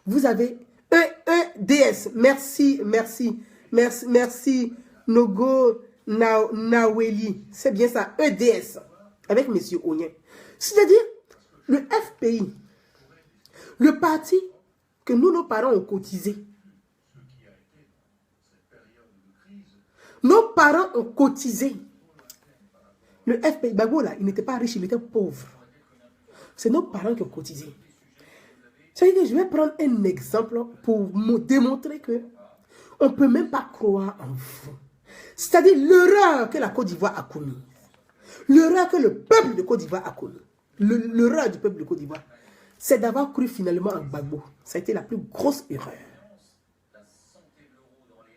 Vous avez EDS. Merci, merci, merci, merci, Nogo Naweli. C'est bien ça, EDS. Avec M. Onyen. C'est-à-dire, le FPI, le parti que nous, nos parents ont cotisé. Nos parents ont cotisé. Le FPI, Gbagbo là, il n'était pas riche, il était pauvre. C'est nos parents qui ont cotisé. C'est-à-dire que je vais prendre un exemple pour me démontrer que on ne peut même pas croire en vous. C'est-à-dire l'erreur que la Côte d'Ivoire a commise. L'erreur que le peuple de Côte d'Ivoire a commise. L'erreur du peuple de Côte d'Ivoire, c'est d'avoir cru finalement en Gbagbo. Ça a été la plus grosse erreur.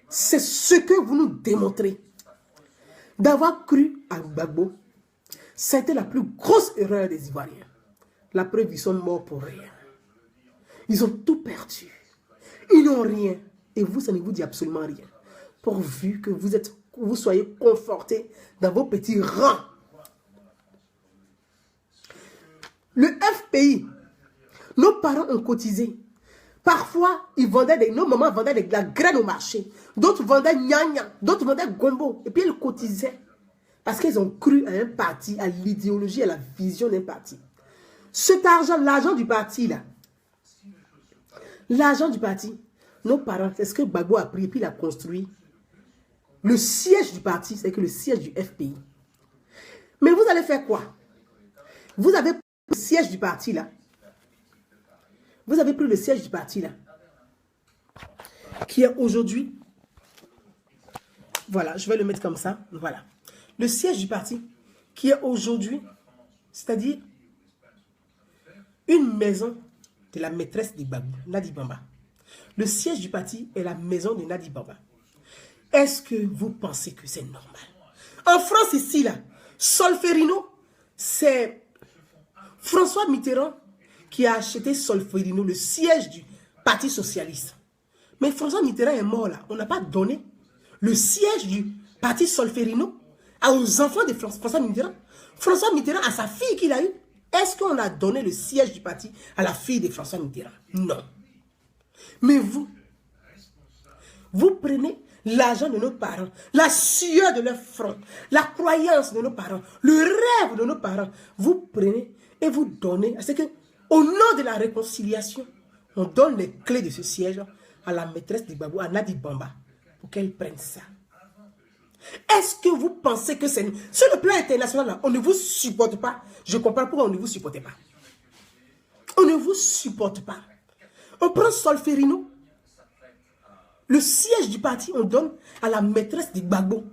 C'est ce que vous nous démontrez. D'avoir cru en Gbagbo, ça a été la plus grosse erreur des Ivoiriens. La preuve, ils sont morts pour rien. Ils ont tout perdu. Ils n'ont rien. Et vous, ça ne vous dit absolument rien. Pourvu que vous soyez confortés dans vos petits rangs. Le FPI, nos parents ont cotisé. Parfois, nos mamans vendaient de la graine au marché. D'autres vendaient gnagna, d'autres vendaient gombo. Et puis, ils cotisaient. Parce qu'ils ont cru à un parti, à l'idéologie, à la vision d'un parti. Cet argent, l'argent du parti, là. L'argent du parti, nos parents, c'est ce que Gbagbo a pris et puis il a construit. Le siège du parti, c'est que le siège du FPI. Mais vous allez faire quoi? Vous avez pris le siège du parti, là. Vous avez pris le siège du parti, là. Qui est aujourd'hui. Voilà, je vais le mettre comme ça. Voilà. Le siège du parti, qui est aujourd'hui, c'est-à-dire une maison de la maîtresse de Gbagbo, Nadi Bamba. Le siège du parti est la maison de Nadi Bamba. Est-ce que vous pensez que c'est normal? En France, ici, là, Solferino, c'est François Mitterrand qui a acheté Solferino, le siège du Parti Socialiste. Mais François Mitterrand est mort, là. On n'a pas donné le siège du Parti Solferino aux enfants de François Mitterrand. François Mitterrand a sa fille qu'il a eue. Est-ce qu'on a donné le siège du parti à la fille de François Mitterrand? Non. Mais vous prenez l'argent de nos parents, la sueur de leur front, la croyance de nos parents, le rêve de nos parents. Vous prenez et vous donnez. C'est que, au nom de la réconciliation, on donne les clés de ce siège à la maîtresse de Gbagbo, à Nadi Bamba, pour qu'elle prenne ça. Est-ce que vous pensez que c'est... Sur le plan international, là, on ne vous supporte pas. Je comprends pourquoi on ne vous supporte pas. On ne vous supporte pas. On prend Solferino. Le siège du parti, on donne à la maîtresse de Gbagbo.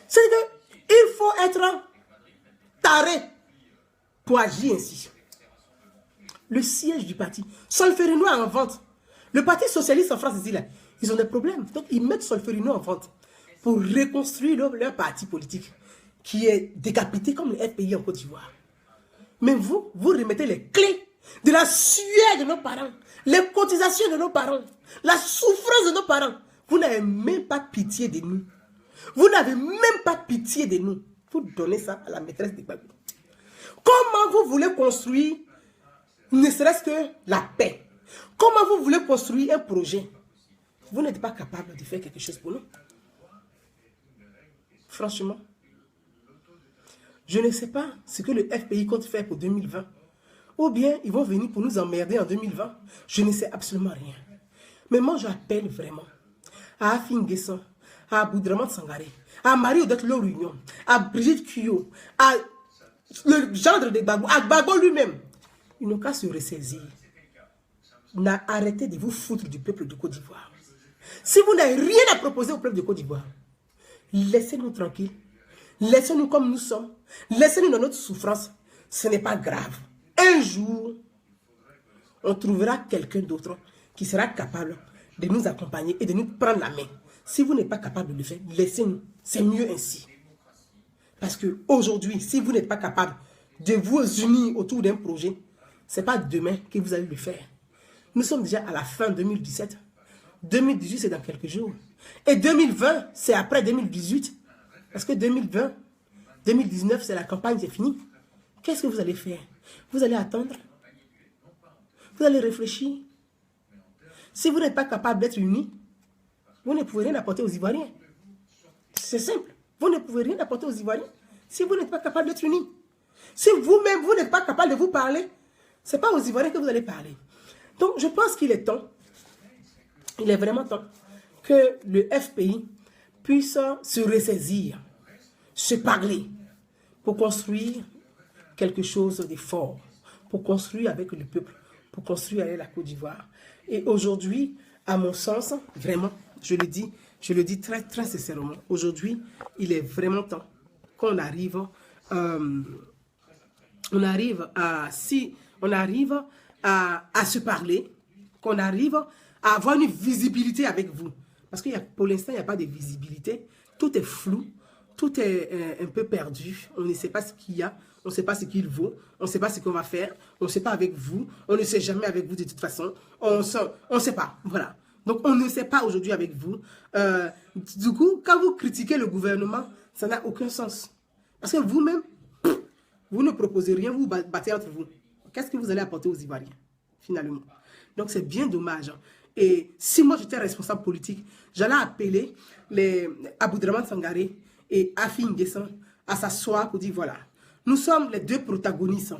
C'est-à-dire qu'il faut être taré pour agir ainsi. Le siège du parti. Solferino est en vente. Le parti socialiste en France, là, ils ont des problèmes. Donc, ils mettent Solferino en vente pour reconstruire leur parti politique qui est décapité comme le FPI en Côte d'Ivoire. Mais vous remettez les clés de la sueur de nos parents, les cotisations de nos parents, la souffrance de nos parents. Vous n'avez même pas pitié de nous. Vous n'avez même pas pitié de nous. Vous donnez ça à la maîtresse de Gbagbo. Comment vous voulez construire, ne serait-ce que la paix? Comment vous voulez construire un projet? Vous n'êtes pas capable de faire quelque chose pour nous. Franchement, je ne sais pas ce que le FPI compte faire pour 2020. Ou bien ils vont venir pour nous emmerder en 2020. Je ne sais absolument rien. Mais moi, j'appelle vraiment à Afin Guesson, à Aboudraman Sangaré, à Marie-Odette Lorunion, à Brigitte Kuyo, à le gendre de Gbagbo, à Gbagbo lui-même. Ils n'ont qu'à se ressaisir. Arrêtez de vous foutre du peuple de Côte d'Ivoire. Si vous n'avez rien à proposer au peuple de Côte d'Ivoire, laissez-nous tranquilles. Laissez-nous comme nous sommes. Laissez-nous dans notre souffrance. Ce n'est pas grave. Un jour, on trouvera quelqu'un d'autre qui sera capable de nous accompagner et de nous prendre la main. Si vous n'êtes pas capable de le faire, laissez-nous. C'est mieux ainsi. Parce qu'aujourd'hui, si vous n'êtes pas capable de vous unir autour d'un projet, ce n'est pas demain que vous allez le faire. Nous sommes déjà à la fin 2017. 2018, c'est dans quelques jours. Et 2020, c'est après 2018. Parce que 2020, 2019, c'est la campagne, c'est fini. Qu'est-ce que vous allez faire? Vous allez attendre? Vous allez réfléchir. Si vous n'êtes pas capable d'être unis, vous ne pouvez rien apporter aux Ivoiriens. C'est simple. Vous ne pouvez rien apporter aux Ivoiriens si vous n'êtes pas capable d'être unis. Si vous-même, vous n'êtes pas capable de vous parler, ce n'est pas aux Ivoiriens que vous allez parler. Donc, je pense qu'il est temps, il est vraiment temps que le FPI puisse se ressaisir, se parler, pour construire quelque chose de fort, pour construire avec le peuple, pour construire avec la Côte d'Ivoire. Et aujourd'hui, à mon sens, vraiment, je le dis très, très sincèrement, aujourd'hui, il est vraiment temps qu'on arrive, à se parler, qu'on arrive à avoir une visibilité avec vous. Parce que pour l'instant, il n'y a pas de visibilité. Tout est flou, tout est un peu perdu. On ne sait pas ce qu'il y a, on ne sait pas ce qu'il vaut, on ne sait pas ce qu'on va faire, on ne sait pas avec vous, on ne sait jamais avec vous de toute façon. On ne sait pas, voilà. Donc, on ne sait pas aujourd'hui avec vous. Du coup, quand vous critiquez le gouvernement, ça n'a aucun sens. Parce que vous-même, vous ne proposez rien, vous battez entre vous. Qu'est-ce que vous allez apporter aux Ivoiriens, finalement? Donc, c'est bien dommage. Et si moi, j'étais responsable politique, j'allais appeler les Aboudraman Sangaré et Afi N'Guessan à s'asseoir pour dire, voilà, nous sommes les deux protagonistes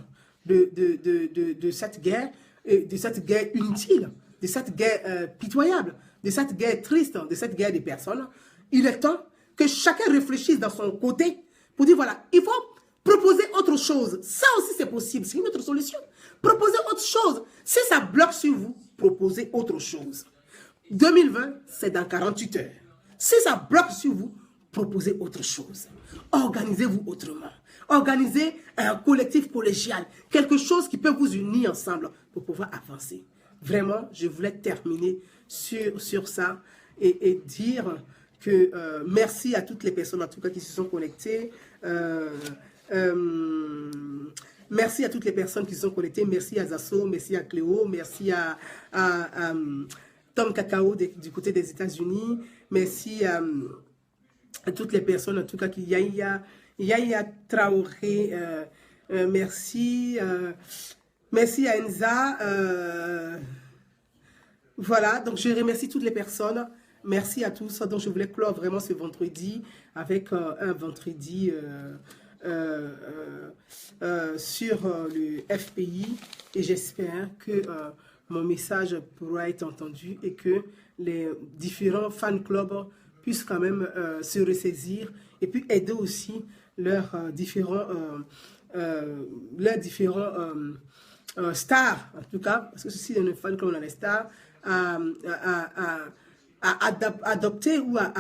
de cette guerre, inutile, de cette guerre pitoyable, de cette guerre triste, de cette guerre des personnes. Il est temps que chacun réfléchisse dans son côté pour dire, voilà, il faut proposer autre chose. Ça aussi, c'est possible. C'est une autre solution. Proposez autre chose. Si ça bloque sur vous, proposez autre chose. 2020, c'est dans 48 heures. Si ça bloque sur vous, proposez autre chose. Organisez-vous autrement. Organisez un collectif collégial. Quelque chose qui peut vous unir ensemble pour pouvoir avancer. Vraiment, je voulais terminer sur ça et dire que merci à toutes les personnes en tout cas qui se sont connectées. Merci à toutes les personnes qui se sont connectées. Merci à Zasso, merci à Cléo, merci à Tom Cacao du côté des États-Unis. Merci à toutes les personnes, en tout cas, qui Yaya Traoré. Merci. Merci à Enza. Voilà, donc je remercie toutes les personnes. Merci à tous. Donc je voulais clore vraiment ce vendredi avec un vendredi sur le FPI et j'espère que mon message pourra être entendu et que les différents fan clubs puissent quand même se ressaisir et puis aider aussi leurs différents stars, en tout cas, parce que ceci est une fan club, on a les stars, à adopter ou à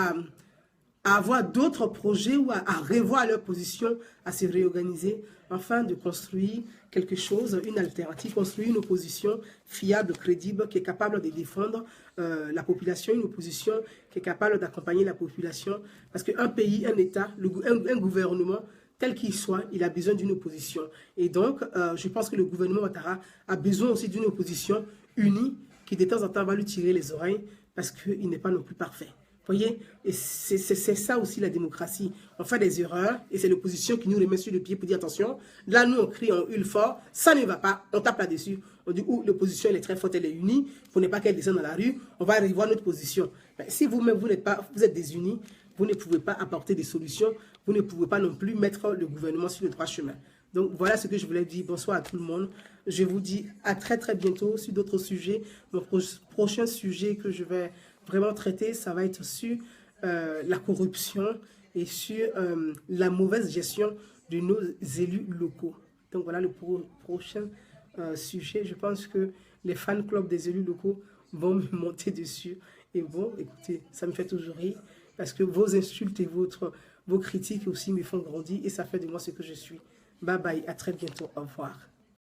avoir d'autres projets ou à revoir leur position, à se réorganiser, afin de construire quelque chose, une alternative, construire une opposition fiable, crédible, qui est capable de défendre la population, une opposition qui est capable d'accompagner la population. Parce qu'un pays, un État, un gouvernement, tel qu'il soit, il a besoin d'une opposition. Et donc, je pense que le gouvernement Ouattara a besoin aussi d'une opposition unie, qui de temps en temps va lui tirer les oreilles, parce qu'il n'est pas non plus parfait. Vous voyez, et c'est ça aussi la démocratie. On fait des erreurs et c'est l'opposition qui nous remet sur le pied pour dire attention, là nous on crie, on hurle fort, ça ne va pas, on tape là-dessus. On dit l'opposition elle est très forte, elle est unie, pour ne pas qu'elle descende dans la rue, on va revoir notre position. Mais si vous-même vous êtes désunis, vous ne pouvez pas apporter des solutions, vous ne pouvez pas non plus mettre le gouvernement sur le droit chemin. Donc voilà ce que je voulais dire. Bonsoir à tout le monde. Je vous dis à très très bientôt sur d'autres sujets. Mon prochain sujet que je vais vraiment traiter, ça va être sur la corruption et sur la mauvaise gestion de nos élus locaux. Donc voilà le prochain sujet. Je pense que les fan clubs des élus locaux vont me monter dessus. Et bon, écoutez, ça me fait toujours rire parce que vos insultes et vos critiques aussi me font grandir et ça fait de moi ce que je suis. Bye bye, à très bientôt, au revoir.